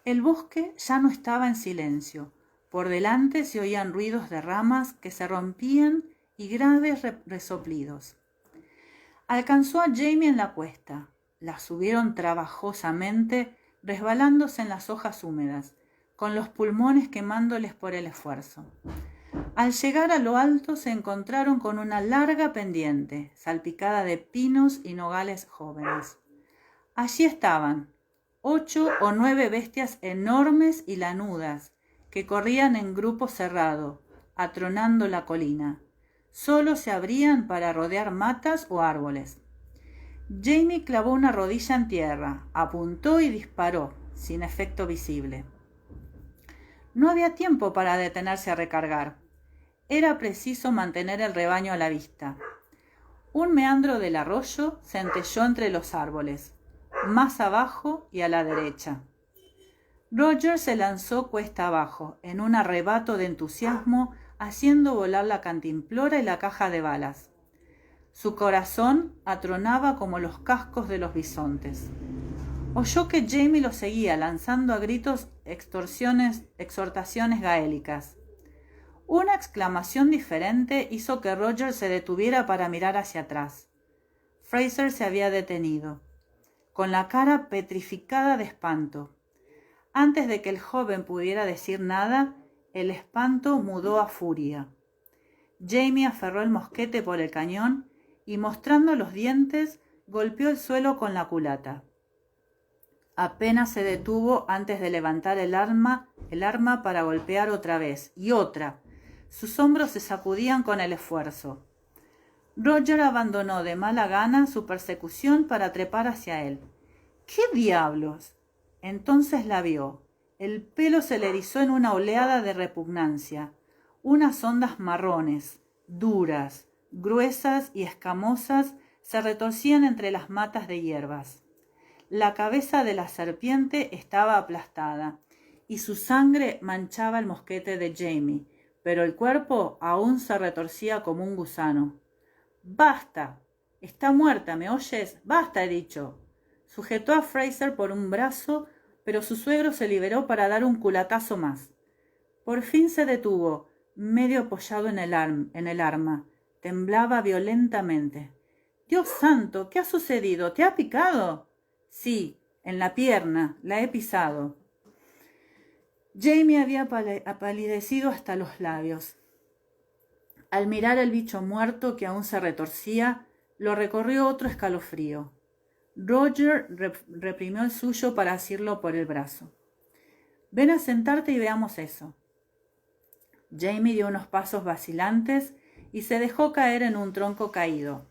El bosque ya no estaba en silencio. Por delante se oían ruidos de ramas que se rompían y graves resoplidos. Alcanzó a Jamie en la cuesta. La subieron trabajosamente, resbalándose en las hojas húmedas, con los pulmones quemándoles por el esfuerzo. Al llegar a lo alto se encontraron con una larga pendiente, salpicada de pinos y nogales jóvenes. Allí estaban 8 o 9 bestias enormes y lanudas, que corrían en grupo cerrado, atronando la colina. Solo se abrían para rodear matas o árboles. Jamie clavó una rodilla en tierra, apuntó y disparó, sin efecto visible. No había tiempo para detenerse a recargar. Era preciso mantener el rebaño a la vista. Un meandro del arroyo centelleó entre los árboles. más abajo y a la derecha. Roger se lanzó cuesta abajo, en un arrebato de entusiasmo, haciendo volar la cantimplora y la caja de balas. Su corazón atronaba como los cascos de los bisontes. Oyó que Jamie lo seguía, lanzando a gritos exhortaciones gaélicas. Una exclamación diferente hizo que Roger se detuviera para mirar hacia atrás. Fraser se había detenido, con la cara petrificada de espanto. Antes de que el joven pudiera decir nada, el espanto mudó a furia. Jamie aferró el mosquete por el cañón y, mostrando los dientes, golpeó el suelo con la culata. Apenas se detuvo antes de levantar el arma para golpear otra vez, y otra. Sus hombros se sacudían con el esfuerzo. Roger abandonó de mala gana su persecución para trepar hacia él. ¿Qué diablos? Entonces la vio. El pelo se le erizó en una oleada de repugnancia. Unas ondas marrones, duras, gruesas y escamosas se retorcían entre las matas de hierbas. La cabeza de la serpiente estaba aplastada y su sangre manchaba el mosquete de Jamie, pero el cuerpo aún se retorcía como un gusano. ¡Basta! Está muerta, ¿me oyes? ¡Basta, he dicho! Sujetó a Fraser por un brazo, pero su suegro se liberó para dar un culatazo más. Por fin se detuvo, medio apoyado en el arma. Temblaba violentamente. «¡Dios santo! ¿Qué ha sucedido? ¿Te ha picado?» «Sí, en la pierna. La he pisado». Jamie había apalidecido hasta los labios. Al mirar el bicho muerto que aún se retorcía, lo recorrió otro escalofrío. Roger reprimió el suyo para asirlo por el brazo. «Ven a sentarte y veamos eso». Jamie dio unos pasos vacilantes y se dejó caer en un tronco caído.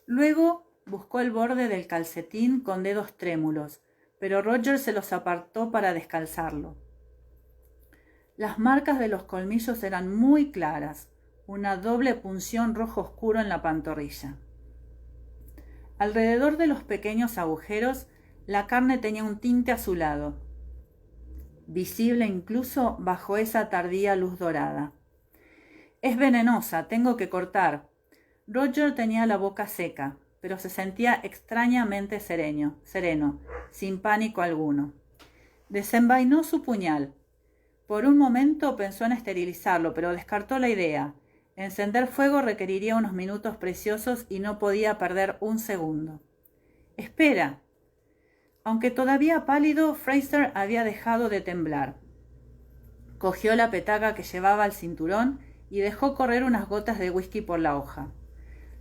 Luego buscó el borde del calcetín con dedos trémulos, pero Roger se los apartó para descalzarlo. Las marcas de los colmillos eran muy claras, una doble punción rojo oscuro en la pantorrilla. Alrededor de los pequeños agujeros, la carne tenía un tinte azulado, visible incluso bajo esa tardía luz dorada. «Es venenosa, tengo que cortar». Roger tenía la boca seca, pero se sentía extrañamente sereno, sin pánico alguno. Desenvainó su puñal. Por un momento pensó en esterilizarlo, pero descartó la idea. Encender fuego requeriría unos minutos preciosos y no podía perder un segundo. «Espera». Aunque todavía pálido, Fraser había dejado de temblar. Cogió la petaca que llevaba al cinturón y dejó correr unas gotas de whisky por la hoja.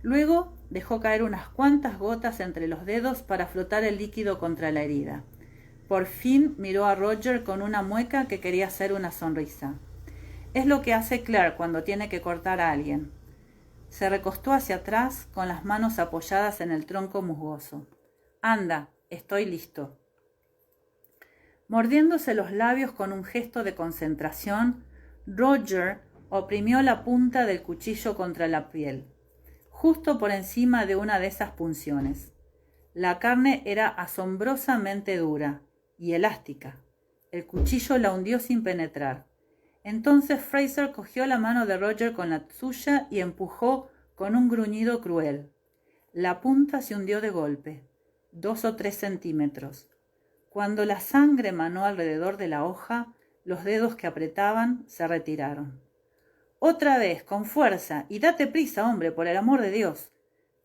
Luego dejó caer unas cuantas gotas entre los dedos para flotar el líquido contra la herida. Por fin miró a Roger con una mueca que quería hacer una sonrisa. Es lo que hace Claire cuando tiene que cortar a alguien. Se recostó hacia atrás con las manos apoyadas en el tronco musgoso. «Anda, estoy listo». Mordiéndose los labios con un gesto de concentración, Roger oprimió la punta del cuchillo contra la piel, justo por encima de una de esas punciones. La carne era asombrosamente dura y elástica. El cuchillo la hundió sin penetrar. Entonces Fraser cogió la mano de Roger con la suya y empujó con un gruñido cruel. La punta se hundió de golpe, 2 o 3 centímetros. Cuando la sangre manó alrededor de la hoja, los dedos que apretaban se retiraron. «Otra vez, con fuerza, y date prisa, hombre, por el amor de Dios».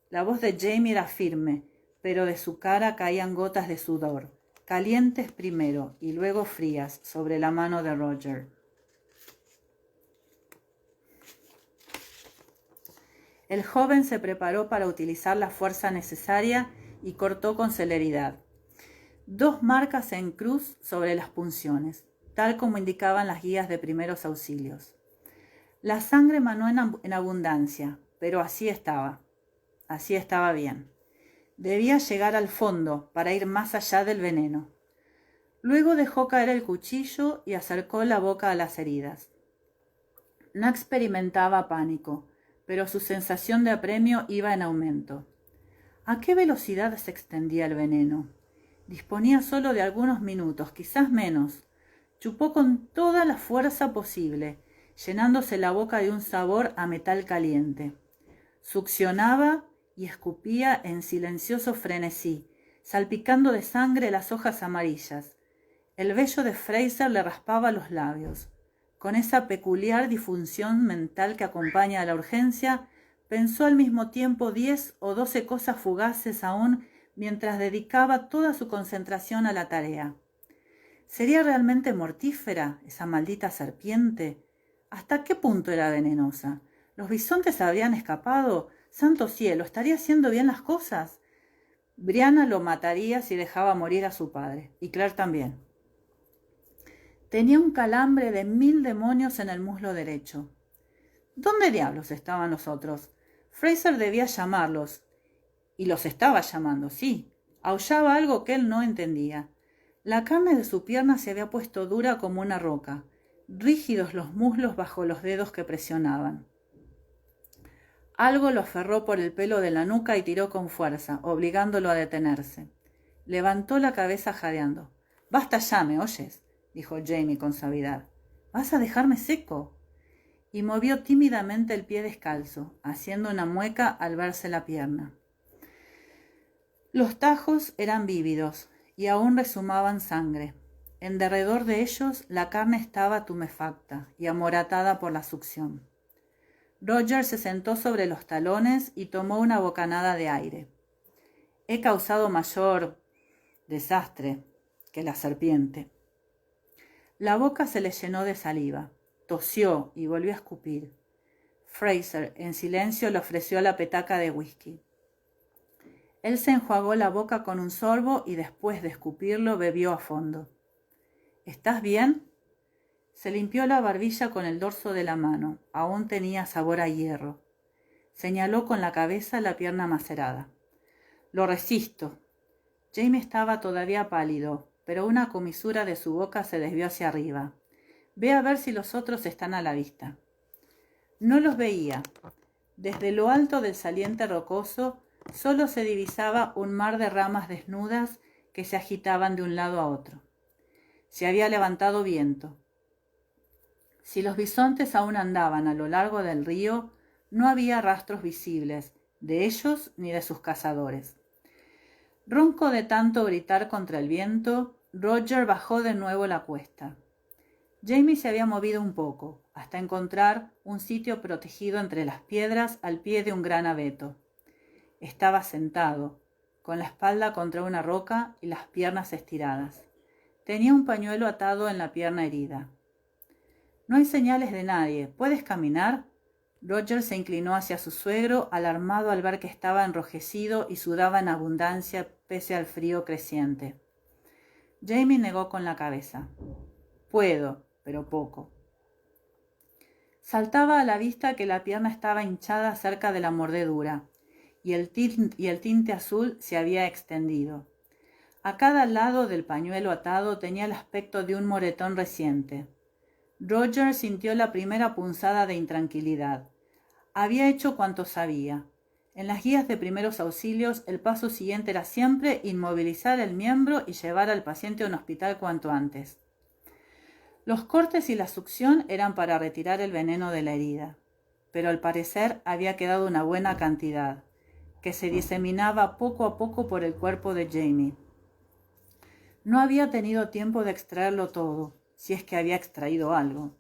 La voz de Jamie era firme, pero de su cara caían gotas de sudor, calientes primero y luego frías, sobre la mano de Roger. El joven se preparó para utilizar la fuerza necesaria y cortó con celeridad. 2 marcas en cruz sobre las punciones, tal como indicaban las guías de primeros auxilios. La sangre manó en abundancia, pero así estaba bien. Debía llegar al fondo para ir más allá del veneno. Luego dejó caer el cuchillo y acercó la boca a las heridas. No experimentaba pánico, pero su sensación de apremio iba en aumento. ¿A qué velocidad se extendía el veneno? Disponía solo de algunos minutos, quizás menos. Chupó con toda la fuerza posible, llenándose la boca de un sabor a metal caliente. Succionaba y escupía en silencioso frenesí, salpicando de sangre las hojas amarillas. El vello de Fraser le raspaba los labios. Con esa peculiar disfunción mental que acompaña a la urgencia, pensó al mismo tiempo 10 o 12 cosas fugaces aún mientras dedicaba toda su concentración a la tarea. ¿Sería realmente mortífera esa maldita serpiente? ¿Hasta qué punto era venenosa? ¿Los bisontes habrían escapado? ¡Santo cielo! ¿Estaría haciendo bien las cosas? Brianna lo mataría si dejaba morir a su padre, y Claire también. Tenía un calambre de 1000 demonios en el muslo derecho. ¿Dónde diablos estaban los otros? Fraser debía llamarlos, y los estaba llamando, sí. Aullaba algo que él no entendía. La carne de su pierna se había puesto dura como una roca, rígidos los muslos bajo los dedos que presionaban. Algo lo aferró por el pelo de la nuca y tiró con fuerza, obligándolo a detenerse. Levantó la cabeza jadeando. «Basta ya, ¿me oyes?», dijo Jamie con suavidad. «¿Vas a dejarme seco?». Y movió tímidamente el pie descalzo, haciendo una mueca al verse la pierna. Los tajos eran vívidos y aún rezumaban sangre. En derredor de ellos la carne estaba tumefacta y amoratada por la succión. Roger se sentó sobre los talones y tomó una bocanada de aire. «He causado mayor desastre que la serpiente». La boca se le llenó de saliva. Tosió y volvió a escupir. Fraser, en silencio, le ofreció la petaca de whisky. Él se enjuagó la boca con un sorbo y después de escupirlo bebió a fondo. «¿Estás bien?». Se limpió la barbilla con el dorso de la mano. Aún tenía sabor a hierro. Señaló con la cabeza la pierna macerada. «Lo resisto». Jamie estaba todavía pálido, pero una comisura de su boca se desvió hacia arriba. «Ve a ver si los otros están a la vista». No los veía. Desde lo alto del saliente rocoso solo se divisaba un mar de ramas desnudas que se agitaban de un lado a otro. Se había levantado viento. Si los bisontes aún andaban a lo largo del río, no había rastros visibles, de ellos ni de sus cazadores. Ronco de tanto gritar contra el viento, Roger bajó de nuevo la cuesta. Jamie se había movido un poco, hasta encontrar un sitio protegido entre las piedras al pie de un gran abeto. Estaba sentado, con la espalda contra una roca y las piernas estiradas. Tenía un pañuelo atado en la pierna herida. «No hay señales de nadie. ¿Puedes caminar?». Roger se inclinó hacia su suegro, alarmado al ver que estaba enrojecido y sudaba en abundancia pese al frío creciente. Jamie negó con la cabeza. «Puedo, pero poco». Saltaba a la vista que la pierna estaba hinchada cerca de la mordedura, y el tinte azul se había extendido. A cada lado del pañuelo atado tenía el aspecto de un moretón reciente. Roger sintió la primera punzada de intranquilidad. Había hecho cuanto sabía. En las guías de primeros auxilios, el paso siguiente era siempre inmovilizar el miembro y llevar al paciente a un hospital cuanto antes. Los cortes y la succión eran para retirar el veneno de la herida, pero al parecer había quedado una buena cantidad, que se diseminaba poco a poco por el cuerpo de Jamie. No había tenido tiempo de extraerlo todo, si es que había extraído algo.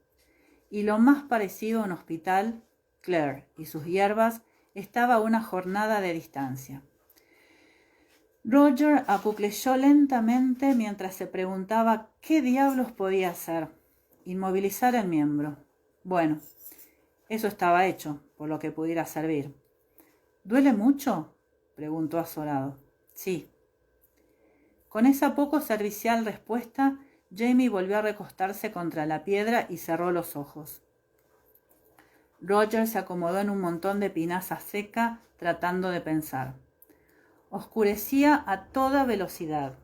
Y lo más parecido a un hospital, Claire y sus hierbas, estaba a una jornada de distancia. Roger acuclilló lentamente mientras se preguntaba qué diablos podía hacer. Inmovilizar el miembro. Bueno, eso estaba hecho, por lo que pudiera servir. «¿Duele mucho?», preguntó azorado. «Sí». Con esa poco servicial respuesta, Jamie volvió a recostarse contra la piedra y cerró los ojos. Roger se acomodó en un montón de pinaza seca, tratando de pensar. Oscurecía a toda velocidad.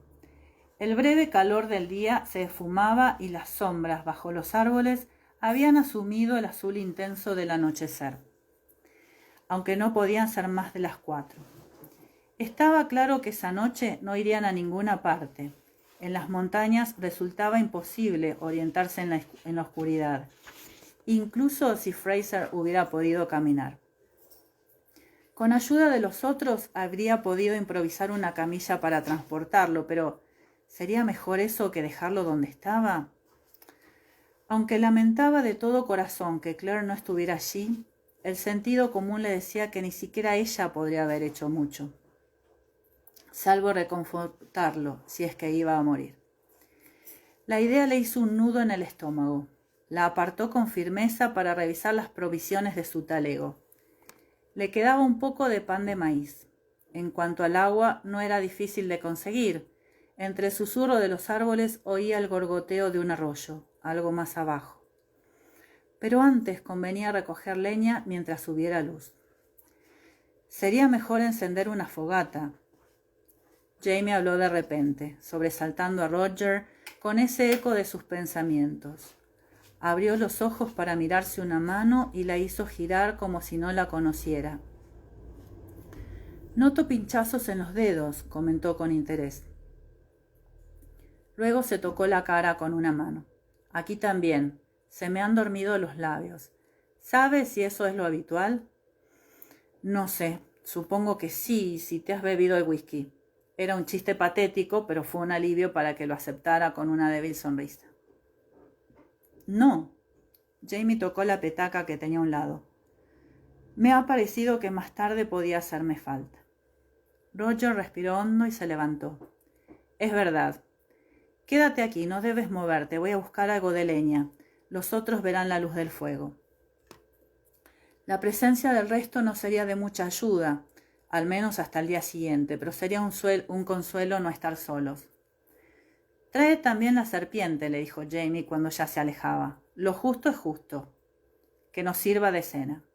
El breve calor del día se esfumaba y las sombras bajo los árboles habían asumido el azul intenso del anochecer, aunque no podían ser más de las 4. Estaba claro que esa noche no irían a ninguna parte. En las montañas resultaba imposible orientarse en la oscuridad, incluso si Fraser hubiera podido caminar. Con ayuda de los otros habría podido improvisar una camilla para transportarlo, pero ¿sería mejor eso que dejarlo donde estaba? Aunque lamentaba de todo corazón que Claire no estuviera allí, el sentido común le decía que ni siquiera ella podría haber hecho mucho, salvo reconfortarlo si es que iba a morir. La idea le hizo un nudo en el estómago. La apartó con firmeza para revisar las provisiones de su talego. Le quedaba un poco de pan de maíz. En cuanto al agua, no era difícil de conseguir. Entre el susurro de los árboles oía el gorgoteo de un arroyo, algo más abajo. Pero antes convenía recoger leña mientras hubiera luz. Sería mejor encender una fogata. Jamie habló de repente, sobresaltando a Roger con ese eco de sus pensamientos. Abrió los ojos para mirarse una mano y la hizo girar como si no la conociera. «Noto pinchazos en los dedos», comentó con interés. Luego se tocó la cara con una mano. «Aquí también. Se me han dormido los labios. ¿Sabes si eso es lo habitual?» «No sé. Supongo que sí, si te has bebido el whisky». Era un chiste patético, pero fue un alivio para que lo aceptara con una débil sonrisa. «No». Jamie tocó la petaca que tenía a un lado. «Me ha parecido que más tarde podía hacerme falta». Roger respiró hondo y se levantó. «Es verdad. Quédate aquí, no debes moverte. Voy a buscar algo de leña. Los otros verán la luz del fuego». La presencia del resto no sería de mucha ayuda, al menos hasta el día siguiente, pero sería un consuelo no estar solos. «Trae también la serpiente», le dijo Jamie cuando ya se alejaba. «Lo justo es justo. Que nos sirva de cena».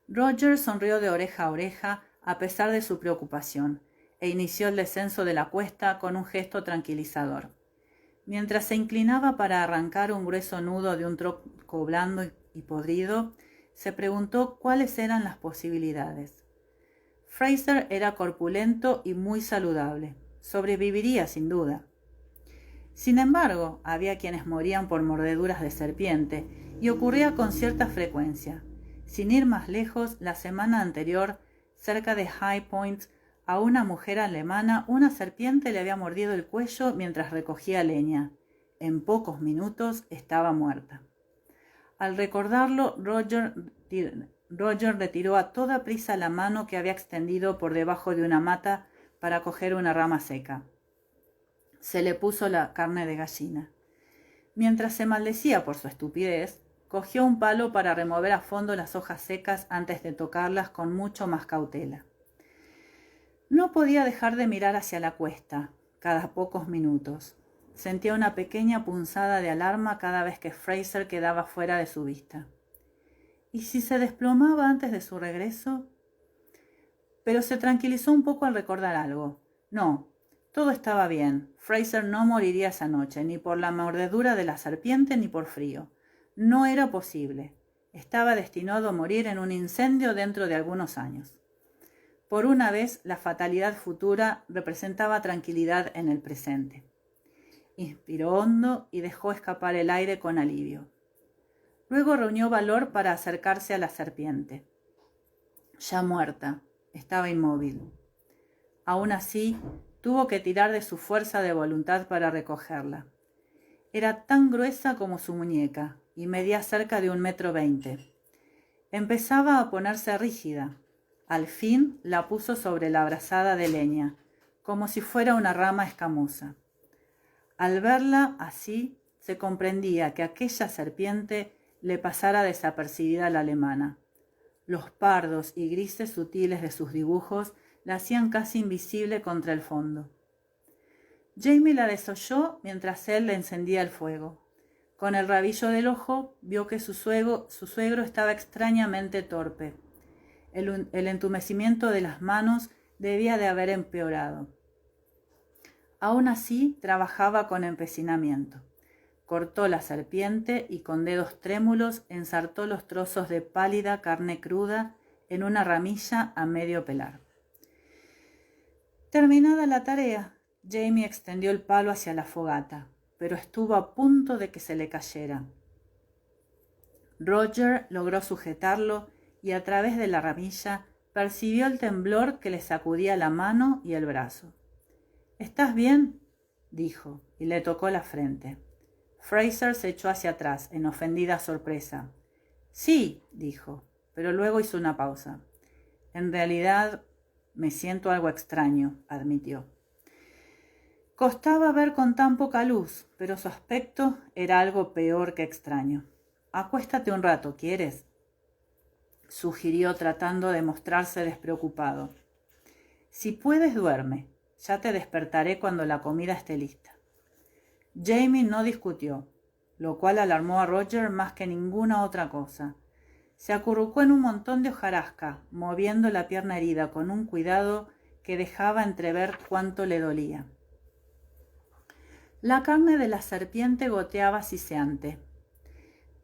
Roger sonrió de oreja a oreja a pesar de su preocupación e inició el descenso de la cuesta con un gesto tranquilizador. Mientras se inclinaba para arrancar un grueso nudo de un tronco blando y podrido, se preguntó cuáles eran las posibilidades. Fraser era corpulento y muy saludable. Sobreviviría sin duda. Sin embargo, había quienes morían por mordeduras de serpiente y ocurría con cierta frecuencia. Sin ir más lejos, la semana anterior, cerca de High Point, a una mujer alemana una serpiente le había mordido el cuello mientras recogía leña. En pocos minutos estaba muerta. Al recordarlo, Roger retiró a toda prisa la mano que había extendido por debajo de una mata para coger una rama seca. Se le puso la carne de gallina. Mientras se maldecía por su estupidez, cogió un palo para remover a fondo las hojas secas antes de tocarlas con mucho más cautela. No podía dejar de mirar hacia la cuesta, cada pocos minutos. Sentía una pequeña punzada de alarma cada vez que Fraser quedaba fuera de su vista. ¿Y si se desplomaba antes de su regreso? Pero se tranquilizó un poco al recordar algo. No, todo estaba bien. Fraser no moriría esa noche, ni por la mordedura de la serpiente ni por frío. No era posible. Estaba destinado a morir en un incendio dentro de algunos años. Por una vez, la fatalidad futura representaba tranquilidad en el presente. Inspiró hondo y dejó escapar el aire con alivio. Luego reunió valor para acercarse a la serpiente. Ya muerta, estaba inmóvil. Aún así, tuvo que tirar de su fuerza de voluntad para recogerla. Era tan gruesa como su muñeca y medía cerca de 1,20 m. Empezaba a ponerse rígida. Al fin la puso sobre la brazada de leña, como si fuera una rama escamosa. Al verla así, se comprendía que aquella serpiente le pasara desapercibida a la alemana. Los pardos y grises sutiles de sus dibujos la hacían casi invisible contra el fondo. Jamie la desolló mientras él le encendía el fuego. Con el rabillo del ojo vio que su suegro estaba extrañamente torpe. El entumecimiento de las manos debía de haber empeorado. Aún así, trabajaba con empecinamiento. Cortó la serpiente y con dedos trémulos ensartó los trozos de pálida carne cruda en una ramilla a medio pelar. Terminada la tarea, Jamie extendió el palo hacia la fogata, pero estuvo a punto de que se le cayera. Roger logró sujetarlo y a través de la ramilla percibió el temblor que le sacudía la mano y el brazo. «¿Estás bien?», dijo, y le tocó la frente. Fraser se echó hacia atrás, en ofendida sorpresa. «Sí», dijo, pero luego hizo una pausa. «En realidad me siento algo extraño», admitió. Costaba ver con tan poca luz, pero su aspecto era algo peor que extraño. «Acuéstate un rato, ¿quieres?», sugirió tratando de mostrarse despreocupado. «Si puedes, duerme. Ya te despertaré cuando la comida esté lista». Jamie no discutió, lo cual alarmó a Roger más que ninguna otra cosa. Se acurrucó en un montón de hojarasca, moviendo la pierna herida con un cuidado que dejaba entrever cuánto le dolía. La carne de la serpiente goteaba siseante.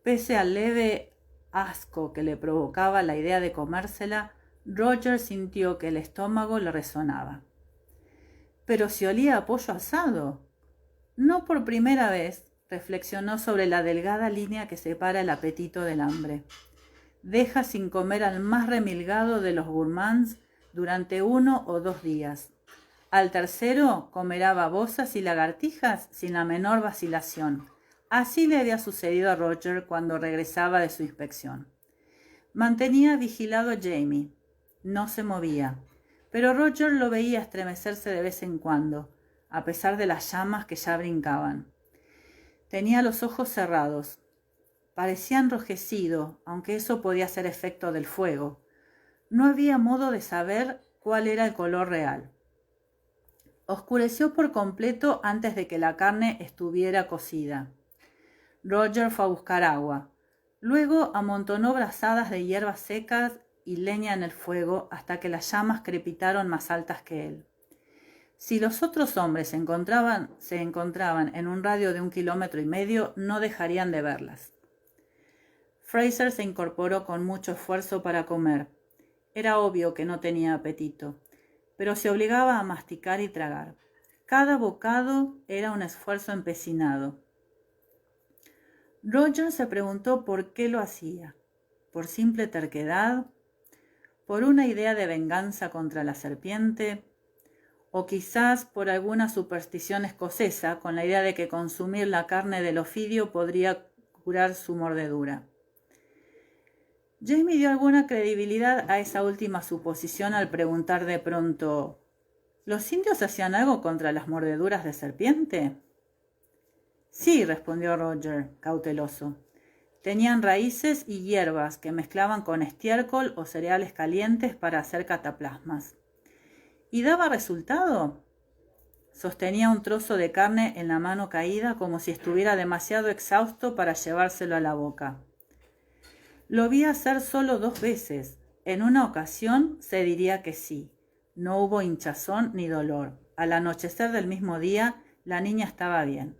Pese al leve asco que le provocaba la idea de comérsela, Roger sintió que el estómago le resonaba. Pero si olía a pollo asado. No por primera vez reflexionó sobre la delgada línea que separa el apetito del hambre. Deja sin comer al más remilgado de los gourmands durante 1 o 2 días. Al tercero comerá babosas y lagartijas sin la menor vacilación. Así le había sucedido a Roger cuando regresaba de su inspección. Mantenía vigilado a Jamie. No se movía, pero Roger lo veía estremecerse de vez en cuando, a pesar de las llamas que ya brincaban. Tenía los ojos cerrados. Parecía enrojecido, aunque eso podía ser efecto del fuego. No había modo de saber cuál era el color real. Oscureció por completo antes de que la carne estuviera cocida. Roger fue a buscar agua. Luego amontonó brazadas de hierbas secas y leña en el fuego hasta que las llamas crepitaron más altas que él. Si los otros hombres se encontraban en un radio de 1,5 kilómetros, no dejarían de verlas. Fraser se incorporó con mucho esfuerzo para comer. Era obvio que no tenía apetito, pero se obligaba a masticar y tragar. Cada bocado era un esfuerzo empecinado. Roger se preguntó por qué lo hacía. ¿Por simple terquedad? ¿Por una idea de venganza contra la serpiente? O quizás por alguna superstición escocesa, con la idea de que consumir la carne del ofidio podría curar su mordedura. Jamie dio alguna credibilidad a esa última suposición al preguntar de pronto: ¿los indios hacían algo contra las mordeduras de serpiente? Sí, respondió Roger, cauteloso. Tenían raíces y hierbas que mezclaban con estiércol o cereales calientes para hacer cataplasmas. ¿Y daba resultado? Sostenía un trozo de carne en la mano caída como si estuviera demasiado exhausto para llevárselo a la boca. Lo vi hacer solo 2 veces. En una ocasión se diría que sí. No hubo hinchazón ni dolor. Al anochecer del mismo día, la niña estaba bien.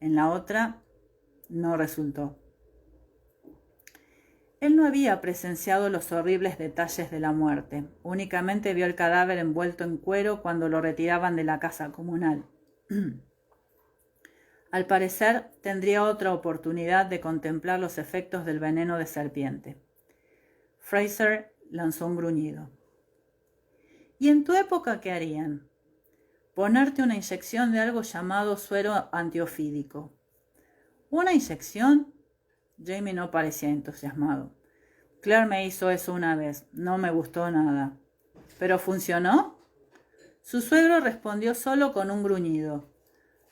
En la otra, no resultó. Él no había presenciado los horribles detalles de la muerte. Únicamente vio el cadáver envuelto en cuero cuando lo retiraban de la casa comunal. Al parecer, tendría otra oportunidad de contemplar los efectos del veneno de serpiente. Fraser lanzó un gruñido. ¿Y en tu época qué harían? Ponerte una inyección de algo llamado suero antiofídico. ¿Una inyección? Jamie no parecía entusiasmado. Claire me hizo eso una vez. No me gustó nada. ¿Pero funcionó? Su suegro respondió solo con un gruñido.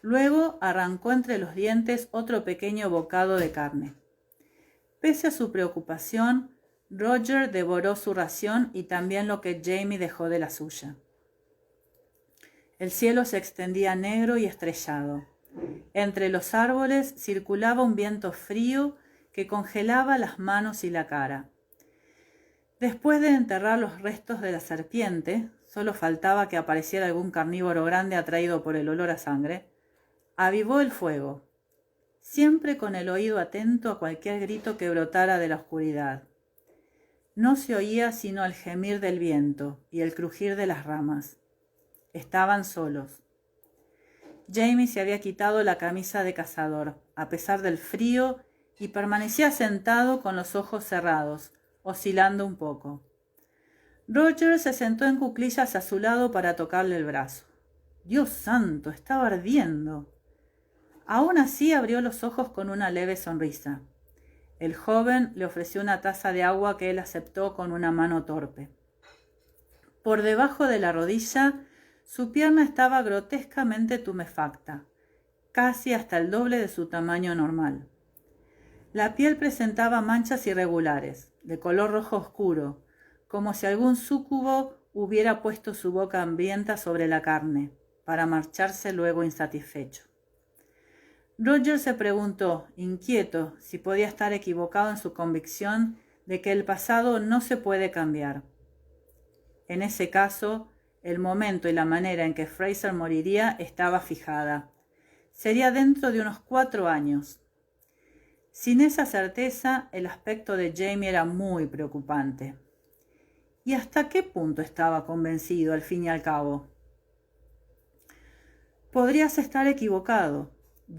Luego arrancó entre los dientes otro pequeño bocado de carne. Pese a su preocupación, Roger devoró su ración y también lo que Jamie dejó de la suya. El cielo se extendía negro y estrellado. Entre los árboles circulaba un viento frío que congelaba las manos y la cara. Después de enterrar los restos de la serpiente, solo faltaba que apareciera algún carnívoro grande atraído por el olor a sangre, avivó el fuego, siempre con el oído atento a cualquier grito que brotara de la oscuridad. No se oía sino el gemir del viento y el crujir de las ramas. Estaban solos. Jamie se había quitado la camisa de cazador, a pesar del frío, y permanecía sentado con los ojos cerrados, oscilando un poco. Roger se sentó en cuclillas a su lado para tocarle el brazo. Dios santo, estaba ardiendo. Aún así abrió los ojos con una leve sonrisa. El joven le ofreció una taza de agua que él aceptó con una mano torpe. Por debajo de la rodilla, su pierna estaba grotescamente tumefacta, casi hasta el doble de su tamaño normal. La piel presentaba manchas irregulares, de color rojo oscuro, como si algún súcubo hubiera puesto su boca hambrienta sobre la carne, para marcharse luego insatisfecho. Roger se preguntó, inquieto, si podía estar equivocado en su convicción de que el pasado no se puede cambiar. En ese caso, el momento y la manera en que Fraser moriría estaba fijada. Sería dentro de unos 4 años. Sin esa certeza, el aspecto de Jamie era muy preocupante. ¿Y hasta qué punto estaba convencido, al fin y al cabo? Podrías estar equivocado.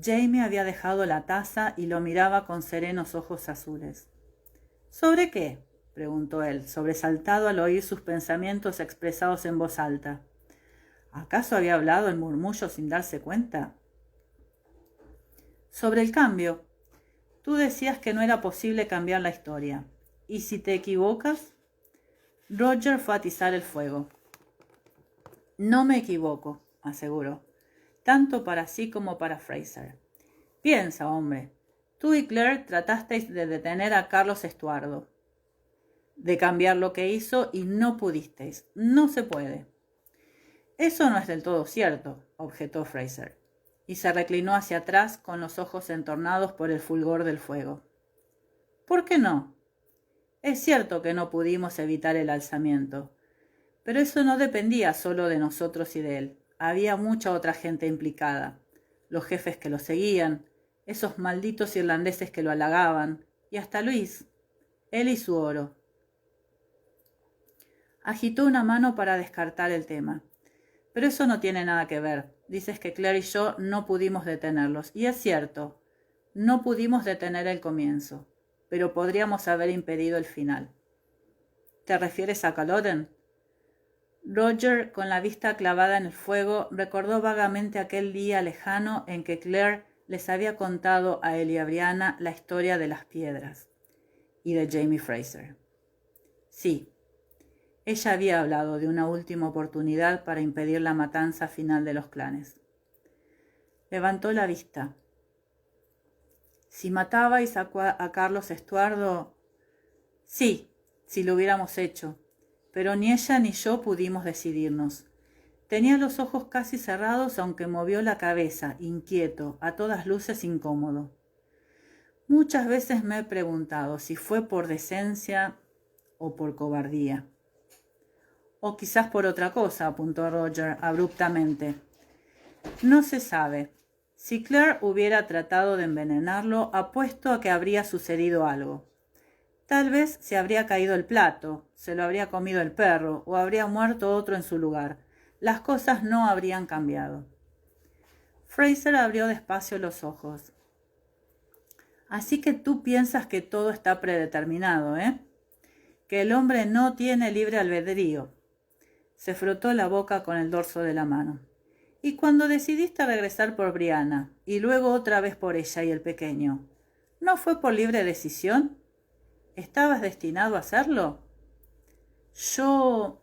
Jamie había dejado la taza y lo miraba con serenos ojos azules. ¿Sobre qué?, preguntó él, sobresaltado al oír sus pensamientos expresados en voz alta. ¿Acaso había hablado en murmullo sin darse cuenta? Sobre el cambio. Tú decías que no era posible cambiar la historia. ¿Y si te equivocas? Roger fue a atizar el fuego. No me equivoco, aseguró, tanto para sí como para Fraser. Piensa, hombre, tú y Claire tratasteis de detener a Carlos Estuardo, de cambiar lo que hizo y no pudisteis. No se puede. Eso no es del todo cierto, objetó Fraser, y se reclinó hacia atrás con los ojos entornados por el fulgor del fuego. ¿Por qué no? Es cierto que no pudimos evitar el alzamiento, pero eso no dependía solo de nosotros y de él. Había mucha otra gente implicada, los jefes que lo seguían, esos malditos irlandeses que lo halagaban, y hasta Luis, él y su oro. Agitó una mano para descartar el tema. Pero eso no tiene nada que ver. Dices que Claire y yo no pudimos detenerlos. Y es cierto, no pudimos detener el comienzo, pero podríamos haber impedido el final. ¿Te refieres a Culloden? Roger, con la vista clavada en el fuego, recordó vagamente aquel día lejano en que Claire les había contado a él y a Brianna la historia de las piedras y de Jamie Fraser. Sí, ella había hablado de una última oportunidad para impedir la matanza final de los clanes. Levantó la vista. Si matabais a Carlos Estuardo... Sí, si lo hubiéramos hecho, pero ni ella ni yo pudimos decidirnos. Tenía los ojos casi cerrados, aunque movió la cabeza, inquieto, a todas luces incómodo. Muchas veces me he preguntado si fue por decencia o por cobardía. O quizás por otra cosa, apuntó Roger abruptamente. No se sabe. Si Claire hubiera tratado de envenenarlo, apuesto a que habría sucedido algo. Tal vez se habría caído el plato, se lo habría comido el perro, o habría muerto otro en su lugar. Las cosas no habrían cambiado. Fraser abrió despacio los ojos. Así que tú piensas que todo está predeterminado, ¿eh? Que el hombre no tiene libre albedrío. Se frotó la boca con el dorso de la mano. Y cuando decidiste regresar por Brianna, y luego otra vez por ella y el pequeño, ¿no fue por libre decisión? ¿Estabas destinado a hacerlo? Yo...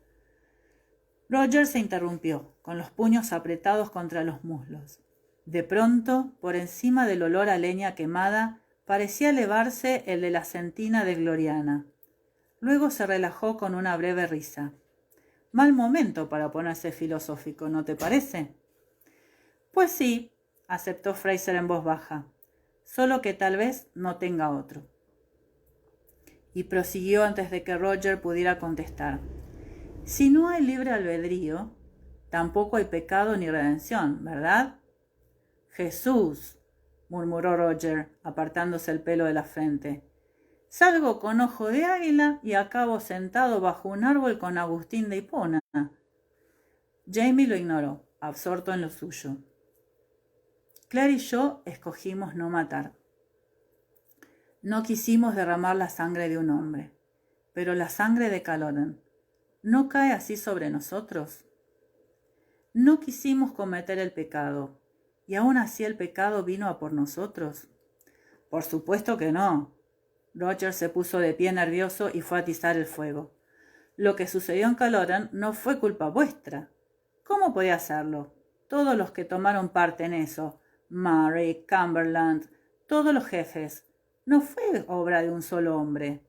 Roger se interrumpió, con los puños apretados contra los muslos. De pronto, por encima del olor a leña quemada, parecía elevarse el de la sentina de Gloriana. Luego se relajó con una breve risa. Mal momento para ponerse filosófico, ¿no te parece? Pues sí, aceptó Fraser en voz baja, solo que tal vez no tenga otro. Y prosiguió antes de que Roger pudiera contestar. Si no hay libre albedrío, tampoco hay pecado ni redención, ¿verdad? Jesús, murmuró Roger, apartándose el pelo de la frente. Salgo con ojo de águila y acabo sentado bajo un árbol con Agustín de Hipona. Jamie lo ignoró, absorto en lo suyo. Claire y yo escogimos no matar. No quisimos derramar la sangre de un hombre, pero la sangre de Culloden ¿no cae así sobre nosotros? No quisimos cometer el pecado, y aún así el pecado vino a por nosotros. Por supuesto que no. Roger se puso de pie nervioso y fue a atizar el fuego. Lo que sucedió en Culloden no fue culpa vuestra. ¿Cómo podía hacerlo? Todos los que tomaron parte en eso, Murray, Cumberland, todos los jefes, no fue obra de un solo hombre.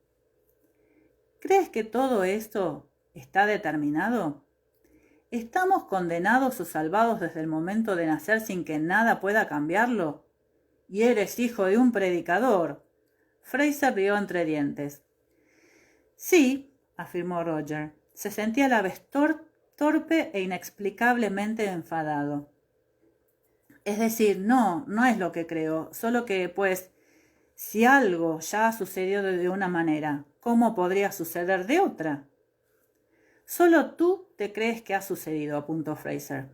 ¿Crees que todo esto está determinado? ¿Estamos condenados o salvados desde el momento de nacer sin que nada pueda cambiarlo? Y eres hijo de un predicador. Fraser rió entre dientes. Sí, afirmó Roger. Se sentía a la vez torpe e inexplicablemente enfadado. Es decir, no es lo que creo, solo que, pues, si algo ya ha sucedido de una manera, ¿cómo podría suceder de otra? Solo tú te crees que ha sucedido, apuntó Fraser.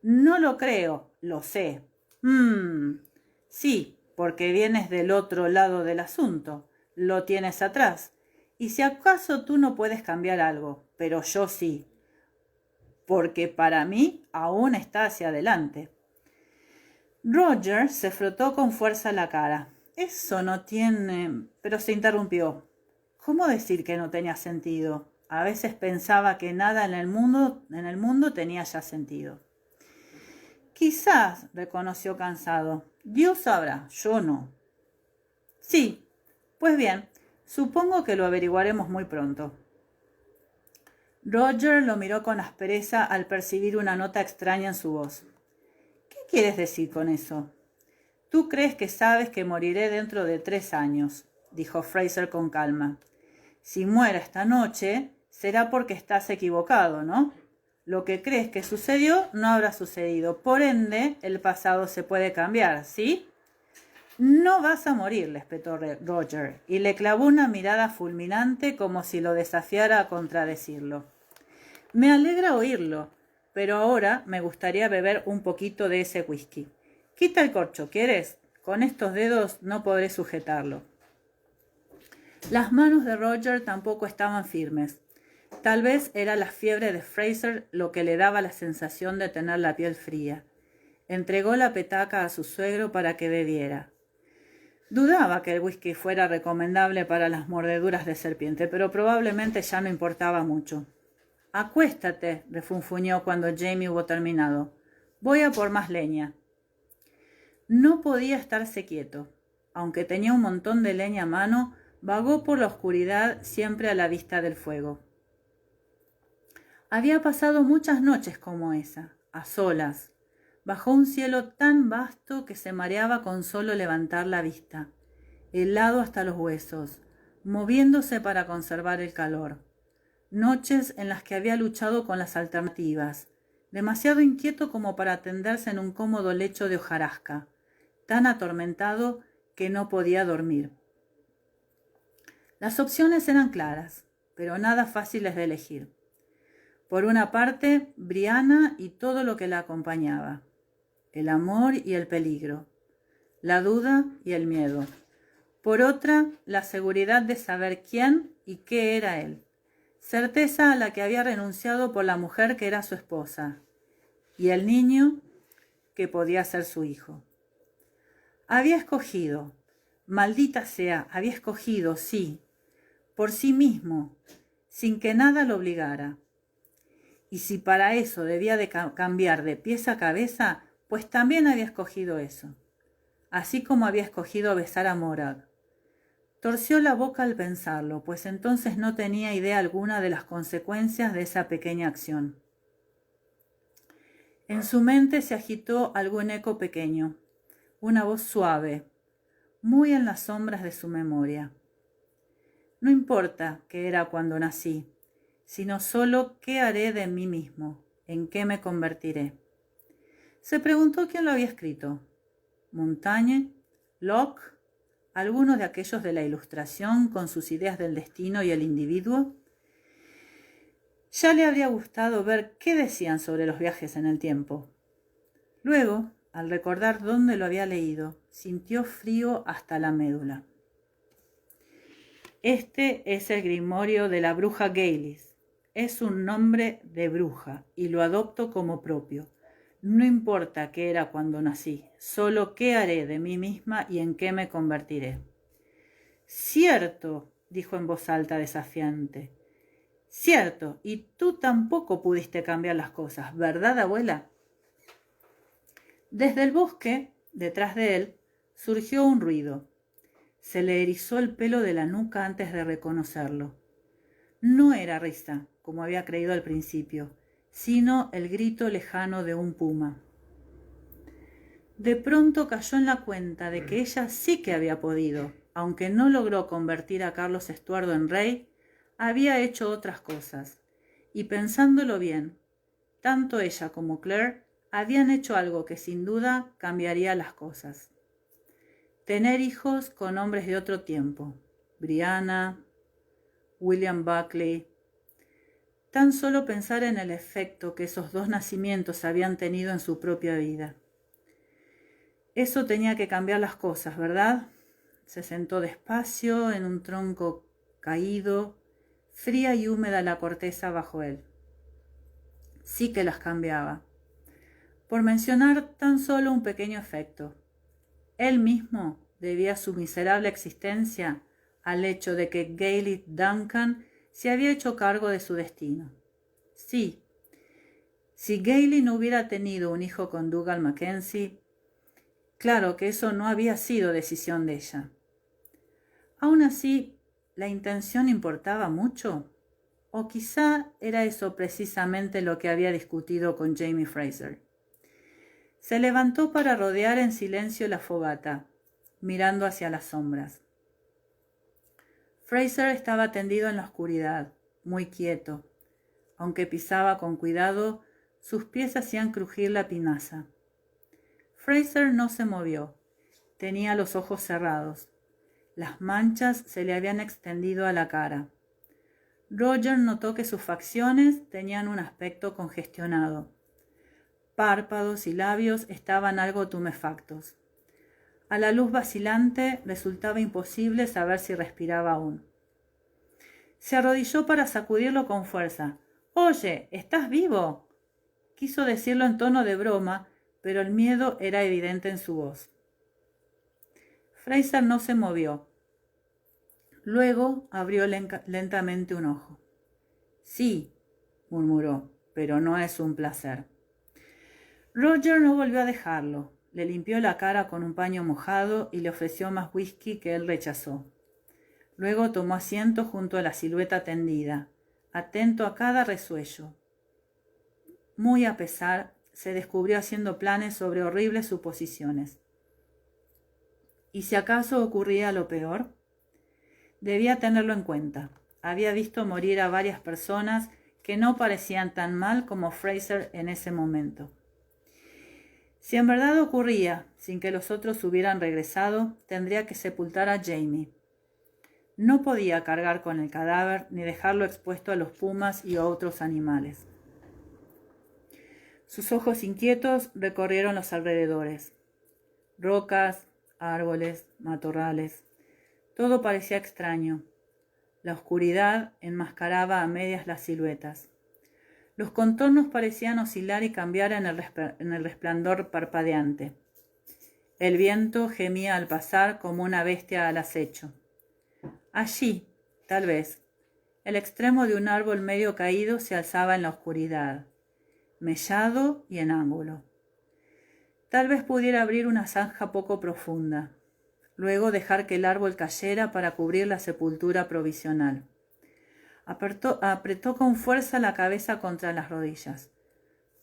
No lo creo, lo sé. Sí, porque vienes del otro lado del asunto. Lo tienes atrás. Y si acaso tú no puedes cambiar algo, pero yo sí. Porque para mí aún está hacia adelante. Roger se frotó con fuerza la cara. Eso no tiene... Pero se interrumpió. ¿Cómo decir que no tenía sentido? A veces pensaba que nada en el mundo tenía ya sentido. Quizás, reconoció cansado. Dios sabrá, yo no. Sí, pues bien, supongo que lo averiguaremos muy pronto. Roger lo miró con aspereza al percibir una nota extraña en su voz. ¿Qué quieres decir con eso? Tú crees que sabes que moriré dentro de 3 años, dijo Fraser con calma. Si muero esta noche, será porque estás equivocado, ¿no? Lo que crees que sucedió no habrá sucedido. Por ende, el pasado se puede cambiar, ¿sí? No vas a morir, le espetó Roger, y le clavó una mirada fulminante como si lo desafiara a contradecirlo. Me alegra oírlo, pero ahora me gustaría beber un poquito de ese whisky. Quita el corcho, ¿quieres? Con estos dedos no podré sujetarlo. Las manos de Roger tampoco estaban firmes. Tal vez era la fiebre de Fraser lo que le daba la sensación de tener la piel fría. Entregó la petaca a su suegro para que bebiera. Dudaba que el whisky fuera recomendable para las mordeduras de serpiente, pero probablemente ya no importaba mucho. Acuéstate, refunfuñó cuando Jamie hubo terminado. Voy a por más leña. No podía estarse quieto. Aunque tenía un montón de leña a mano, vagó por la oscuridad siempre a la vista del fuego. Había pasado muchas noches como esa, a solas, bajo un cielo tan vasto que se mareaba con solo levantar la vista, helado hasta los huesos, moviéndose para conservar el calor. Noches en las que había luchado con las alternativas, demasiado inquieto como para tenderse en un cómodo lecho de hojarasca, tan atormentado que no podía dormir. Las opciones eran claras, pero nada fáciles de elegir. Por una parte, Brianna y todo lo que la acompañaba, el amor y el peligro, la duda y el miedo. Por otra, la seguridad de saber quién y qué era él, certeza a la que había renunciado por la mujer que era su esposa, y el niño que podía ser su hijo. Había escogido, maldita sea, había escogido, sí, por sí mismo, sin que nada lo obligara. Y si para eso debía de cambiar de pies a cabeza, pues también había escogido eso, así como había escogido besar a Morag. Torció la boca al pensarlo, pues entonces no tenía idea alguna de las consecuencias de esa pequeña acción. En su mente se agitó algún eco pequeño, una voz suave, muy en las sombras de su memoria. No importa qué era cuando nací, sino solo qué haré de mí mismo, en qué me convertiré. Se preguntó quién lo había escrito. Montaigne, Locke, alguno de aquellos de la Ilustración con sus ideas del destino y el individuo. Ya le habría gustado ver qué decían sobre los viajes en el tiempo. Luego, al recordar dónde lo había leído, sintió frío hasta la médula. Este es el grimorio de la bruja Gaylis. Es un nombre de bruja y lo adopto como propio. No importa qué era cuando nací, solo qué haré de mí misma y en qué me convertiré. Cierto, dijo en voz alta desafiante. Cierto, y tú tampoco pudiste cambiar las cosas, ¿verdad, abuela? Desde el bosque, detrás de él, surgió un ruido. Se le erizó el pelo de la nuca antes de reconocerlo. No era risa, como había creído al principio, sino el grito lejano de un puma. De pronto cayó en la cuenta de que ella sí que había podido, aunque no logró convertir a Carlos Estuardo en rey, había hecho otras cosas. Y pensándolo bien, tanto ella como Claire habían hecho algo que sin duda cambiaría las cosas. Tener hijos con hombres de otro tiempo. Brianna, William Buckley. Tan solo pensar en el efecto que esos dos nacimientos habían tenido en su propia vida. Eso tenía que cambiar las cosas, ¿verdad? Se sentó despacio en un tronco caído, fría y húmeda la corteza bajo él. Sí que las cambiaba. Por mencionar tan solo un pequeño efecto. Él mismo debía su miserable existencia al hecho de que Gayle Duncan se había hecho cargo de su destino. Sí, si Gayle no hubiera tenido un hijo con Dougal Mackenzie, claro que eso no había sido decisión de ella. Aún así, ¿la intención importaba mucho? O quizá era eso precisamente lo que había discutido con Jamie Fraser. Se levantó para rodear en silencio la fogata, mirando hacia las sombras. Fraser estaba tendido en la oscuridad, muy quieto. Aunque pisaba con cuidado, sus pies hacían crujir la pinaza. Fraser no se movió. Tenía los ojos cerrados. Las manchas se le habían extendido a la cara. Roger notó que sus facciones tenían un aspecto congestionado. Párpados y labios estaban algo tumefactos. A la luz vacilante resultaba imposible saber si respiraba aún. Se arrodilló para sacudirlo con fuerza. «Oye, ¿estás vivo?» Quiso decirlo en tono de broma, pero el miedo era evidente en su voz. Fraser no se movió. Luego abrió lentamente un ojo. «Sí», murmuró, «pero no es un placer». Roger no volvió a dejarlo. Le limpió la cara con un paño mojado y le ofreció más whisky que él rechazó. Luego tomó asiento junto a la silueta tendida, atento a cada resuello. Muy a pesar, se descubrió haciendo planes sobre horribles suposiciones. ¿Y si acaso ocurría lo peor? Debía tenerlo en cuenta. Había visto morir a varias personas que no parecían tan mal como Fraser en ese momento. Si en verdad ocurría, sin que los otros hubieran regresado, tendría que sepultar a Jamie. No podía cargar con el cadáver ni dejarlo expuesto a los pumas y a otros animales. Sus ojos inquietos recorrieron los alrededores. Rocas, árboles, matorrales. Todo parecía extraño. La oscuridad enmascaraba a medias las siluetas. Los contornos parecían oscilar y cambiar en el resplandor parpadeante. El viento gemía al pasar como una bestia al acecho. Allí, tal vez, el extremo de un árbol medio caído se alzaba en la oscuridad, mellado y en ángulo. Tal vez pudiera abrir una zanja poco profunda, luego dejar que el árbol cayera para cubrir la sepultura provisional. Apretó con fuerza la cabeza contra las rodillas.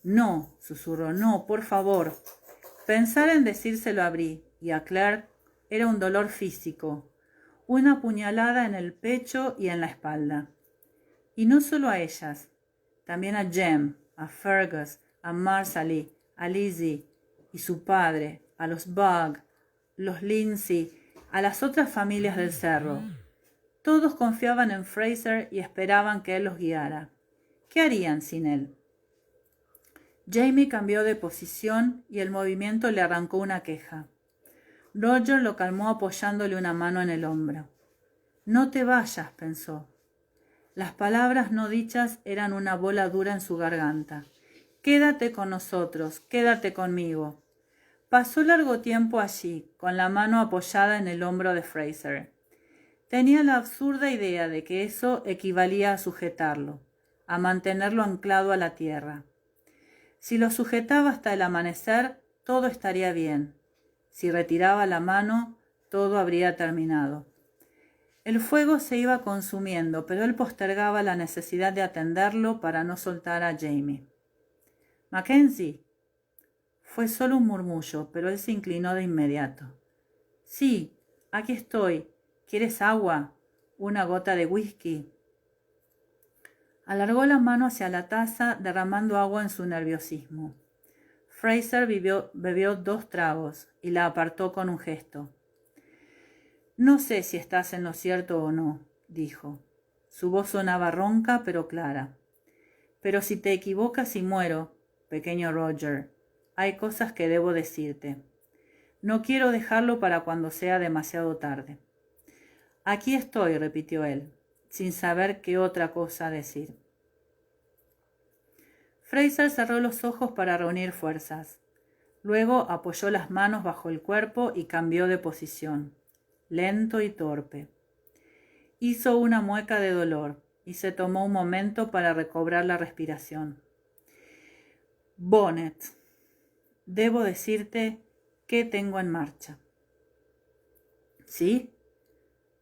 «No», susurró, «no, por favor». Pensar en decírselo a Brie y a Claire era un dolor físico, una puñalada en el pecho y en la espalda. Y no solo a ellas, también a Jem, a Fergus, a Marsalie, a Lizzie y su padre, a los Bug, los Lindsay, a las otras familias del cerro. Todos confiaban en Fraser y esperaban que él los guiara. ¿Qué harían sin él? Jamie cambió de posición y el movimiento le arrancó una queja. Roger lo calmó apoyándole una mano en el hombro. No te vayas, pensó. Las palabras no dichas eran una bola dura en su garganta. Quédate con nosotros, quédate conmigo. Pasó largo tiempo allí, con la mano apoyada en el hombro de Fraser. Tenía la absurda idea de que eso equivalía a sujetarlo, a mantenerlo anclado a la tierra. Si lo sujetaba hasta el amanecer, todo estaría bien. Si retiraba la mano, todo habría terminado. El fuego se iba consumiendo, pero él postergaba la necesidad de atenderlo para no soltar a Jamie. «¿Mackenzie?» Fue solo un murmullo, pero él se inclinó de inmediato. «Sí, aquí estoy. ¿Quieres agua? ¿Una gota de whisky?» Alargó la mano hacia la taza, derramando agua en su nerviosismo. Fraser bebió 2 tragos y la apartó con un gesto. «No sé si estás en lo cierto o no», dijo. Su voz sonaba ronca pero clara. «Pero si te equivocas y muero, pequeño Roger, hay cosas que debo decirte. No quiero dejarlo para cuando sea demasiado tarde». «Aquí estoy», repitió él, sin saber qué otra cosa decir. Fraser cerró los ojos para reunir fuerzas. Luego apoyó las manos bajo el cuerpo y cambió de posición, lento y torpe. Hizo una mueca de dolor y se tomó un momento para recobrar la respiración. «Bonnet, debo decirte que tengo en marcha». «¿Sí?»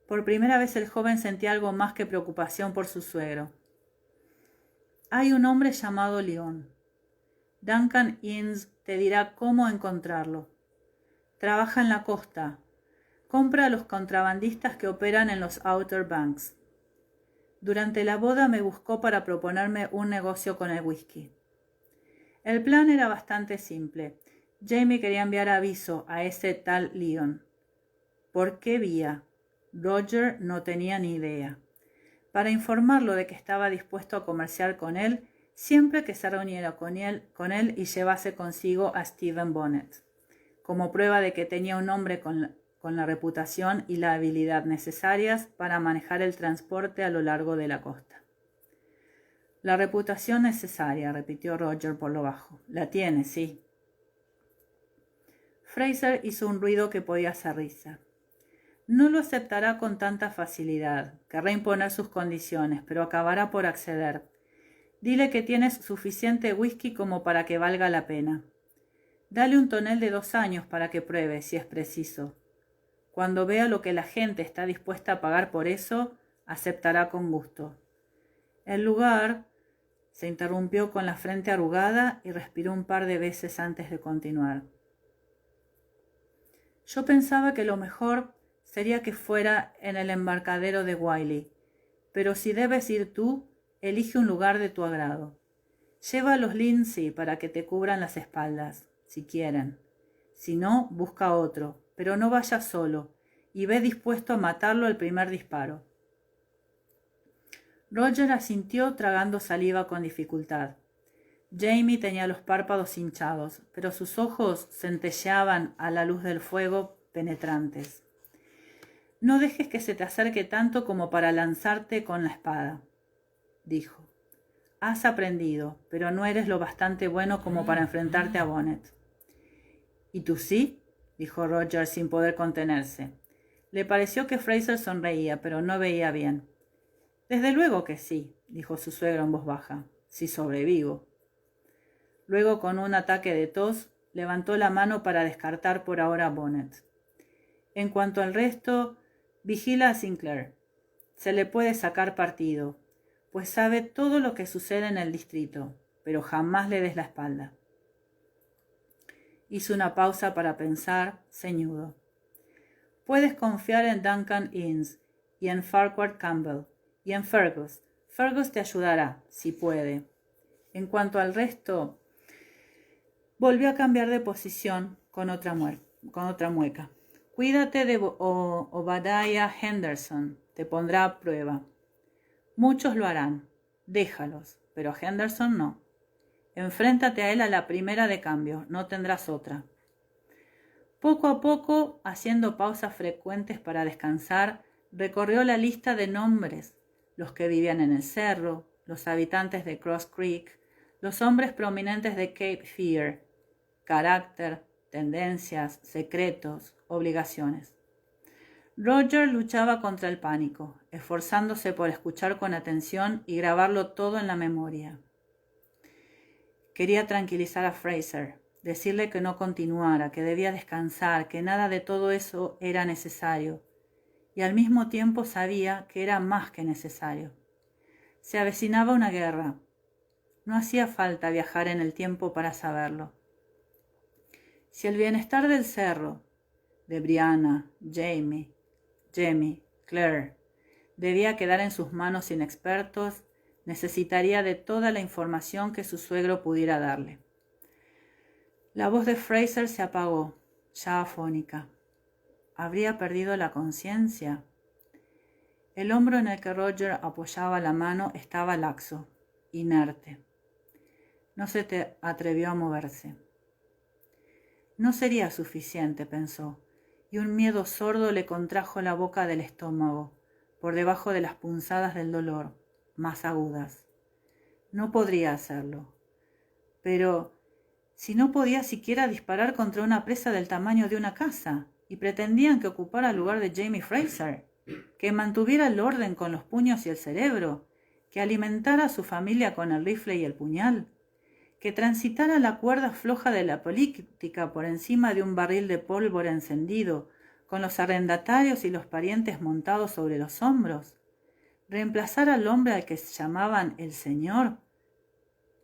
Por primera vez el joven sentía algo más que preocupación por su suegro. «Hay un hombre llamado Leon. Duncan Innes te dirá cómo encontrarlo. Trabaja en la costa. Compra a los contrabandistas que operan en los Outer Banks. Durante la boda me buscó para proponerme un negocio con el whisky. El plan era bastante simple. Jamie quería enviar aviso a ese tal Leon. ¿Por qué vía? Roger no tenía ni idea. Para informarlo de que estaba dispuesto a comerciar con él siempre que se reuniera con él y llevase consigo a Stephen Bonnet, como prueba de que tenía un hombre con la reputación y la habilidad necesarias para manejar el transporte a lo largo de la costa. «La reputación necesaria», repitió Roger por lo bajo. «La tiene, sí». Fraser hizo un ruido que podía hacer risa. «No lo aceptará con tanta facilidad. Querrá imponer sus condiciones, pero acabará por acceder. Dile que tienes suficiente whisky como para que valga la pena. Dale un tonel de 2 años para que pruebe, si es preciso. Cuando vea lo que la gente está dispuesta a pagar por eso, aceptará con gusto». El lugar se interrumpió con la frente arrugada y respiró un par de veces antes de continuar. «Yo pensaba que lo mejor sería que fuera en el embarcadero de Wiley, pero si debes ir tú, elige un lugar de tu agrado. Lleva a los Lindsay para que te cubran las espaldas, si quieren. Si no, busca otro, pero no vayas solo, y ve dispuesto a matarlo al primer disparo». Roger asintió tragando saliva con dificultad. Jamie tenía los párpados hinchados, pero sus ojos centelleaban a la luz del fuego penetrantes. «No dejes que se te acerque tanto como para lanzarte con la espada», dijo. «Has aprendido, pero no eres lo bastante bueno como para enfrentarte a Bonnet». «¿Y tú sí?», dijo Roger sin poder contenerse. Le pareció que Fraser sonreía, pero no veía bien. «Desde luego que sí», dijo su suegro en voz baja, «si sobrevivo». Luego, con un ataque de tos, levantó la mano para descartar por ahora a Bonnet. «En cuanto al resto, vigila a Sinclair. Se le puede sacar partido, pues sabe todo lo que sucede en el distrito, pero jamás le des la espalda». Hizo una pausa para pensar, ceñudo. «Puedes confiar en Duncan Innes y en Farquhar Campbell y en Fergus. Fergus te ayudará, si puede. En cuanto al resto...» Volvió a cambiar de posición con otra mueca. «Cuídate de Obadiah Henderson, te pondrá a prueba. Muchos lo harán, déjalos, pero Henderson no. Enfréntate a él a la primera de cambio, no tendrás otra. Poco a poco, haciendo pausas frecuentes para descansar, recorrió la lista de nombres, los que vivían en el cerro, los habitantes de Cross Creek, los hombres prominentes de Cape Fear, carácter, tendencias, secretos, obligaciones. Roger luchaba contra el pánico, esforzándose por escuchar con atención y grabarlo todo en la memoria. Quería tranquilizar a Fraser, decirle que no continuara, que debía descansar, que nada de todo eso era necesario, y al mismo tiempo sabía que era más que necesario. Se avecinaba una guerra. No hacía falta viajar en el tiempo para saberlo. Si el bienestar del cerro, de Brianna, Jamie, Claire, debía quedar en sus manos inexpertos, necesitaría de toda la información que su suegro pudiera darle. La voz de Fraser se apagó, ya afónica. ¿Habría perdido la conciencia? El hombro en el que Roger apoyaba la mano estaba laxo, inerte. No se atrevió a moverse. No sería suficiente, pensó, y un miedo sordo le contrajo la boca del estómago, por debajo de las punzadas del dolor, más agudas. No podría hacerlo. Pero, si no podía siquiera disparar contra una presa del tamaño de una casa, y pretendían que ocupara el lugar de Jamie Fraser, que mantuviera el orden con los puños y el cerebro, que alimentara a su familia con el rifle y el puñal, que transitara la cuerda floja de la política por encima de un barril de pólvora encendido, con los arrendatarios y los parientes montados sobre los hombros, reemplazar al hombre al que llamaban el Señor.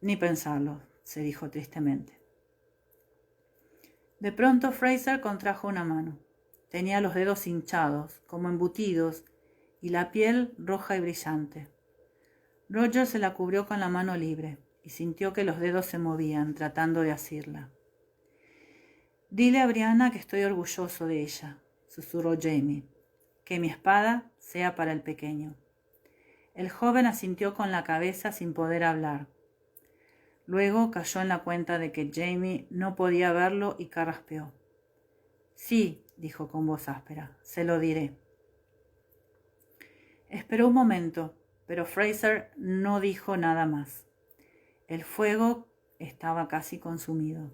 Ni pensarlo, se dijo tristemente. De pronto Fraser contrajo una mano. Tenía los dedos hinchados, como embutidos, y la piel roja y brillante. Roger se la cubrió con la mano libre y sintió que los dedos se movían, tratando de asirla. «Dile a Brianna que estoy orgulloso de ella», susurró Jamie. «Que mi espada sea para el pequeño». El joven asintió con la cabeza sin poder hablar. Luego cayó en la cuenta de que Jamie no podía verlo y carraspeó. «Sí», dijo con voz áspera, «se lo diré». Esperó un momento, pero Fraser no dijo nada más. El fuego estaba casi consumido,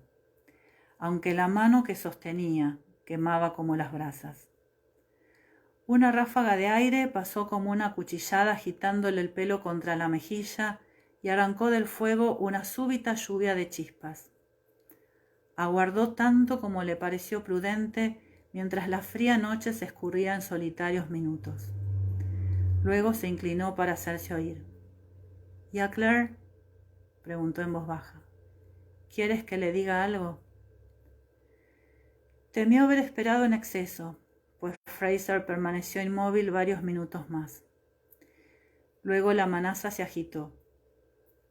aunque la mano que sostenía quemaba como las brasas. Una ráfaga de aire pasó como una cuchillada agitándole el pelo contra la mejilla y arrancó del fuego una súbita lluvia de chispas. Aguardó tanto como le pareció prudente mientras la fría noche se escurría en solitarios minutos. Luego se inclinó para hacerse oír. «¿Y a Claire?», preguntó en voz baja. «¿Quieres que le diga algo?». Temió haber esperado en exceso, pues Fraser permaneció inmóvil varios minutos más. Luego la manaza se agitó,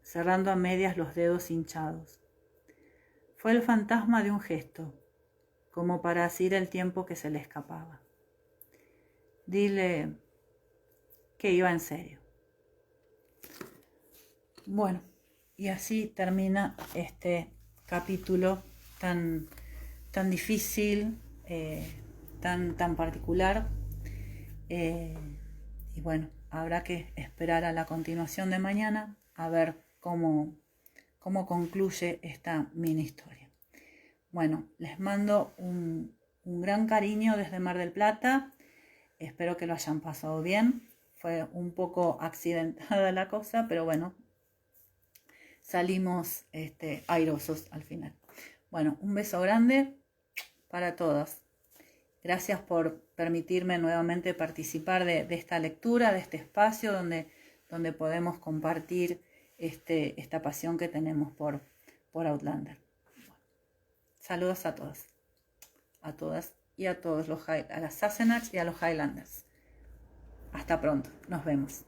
cerrando a medias los dedos hinchados. Fue el fantasma de un gesto, como para asir el tiempo que se le escapaba. «Dile que iba en serio». Bueno, y así termina este capítulo tan difícil, tan particular. Y bueno, habrá que esperar a la continuación de mañana a ver cómo concluye esta mini historia. Bueno, les mando un gran cariño desde Mar del Plata. Espero que lo hayan pasado bien. Fue un poco accidentada la cosa, pero bueno, salimos airosos al final. Bueno, un beso grande para todos. Gracias por permitirme nuevamente participar de esta lectura, de este espacio donde podemos compartir esta pasión que tenemos por Outlander. Bueno, saludos a todos, a todas y a todos a las Sassenach y a los Highlanders. Hasta pronto, nos vemos.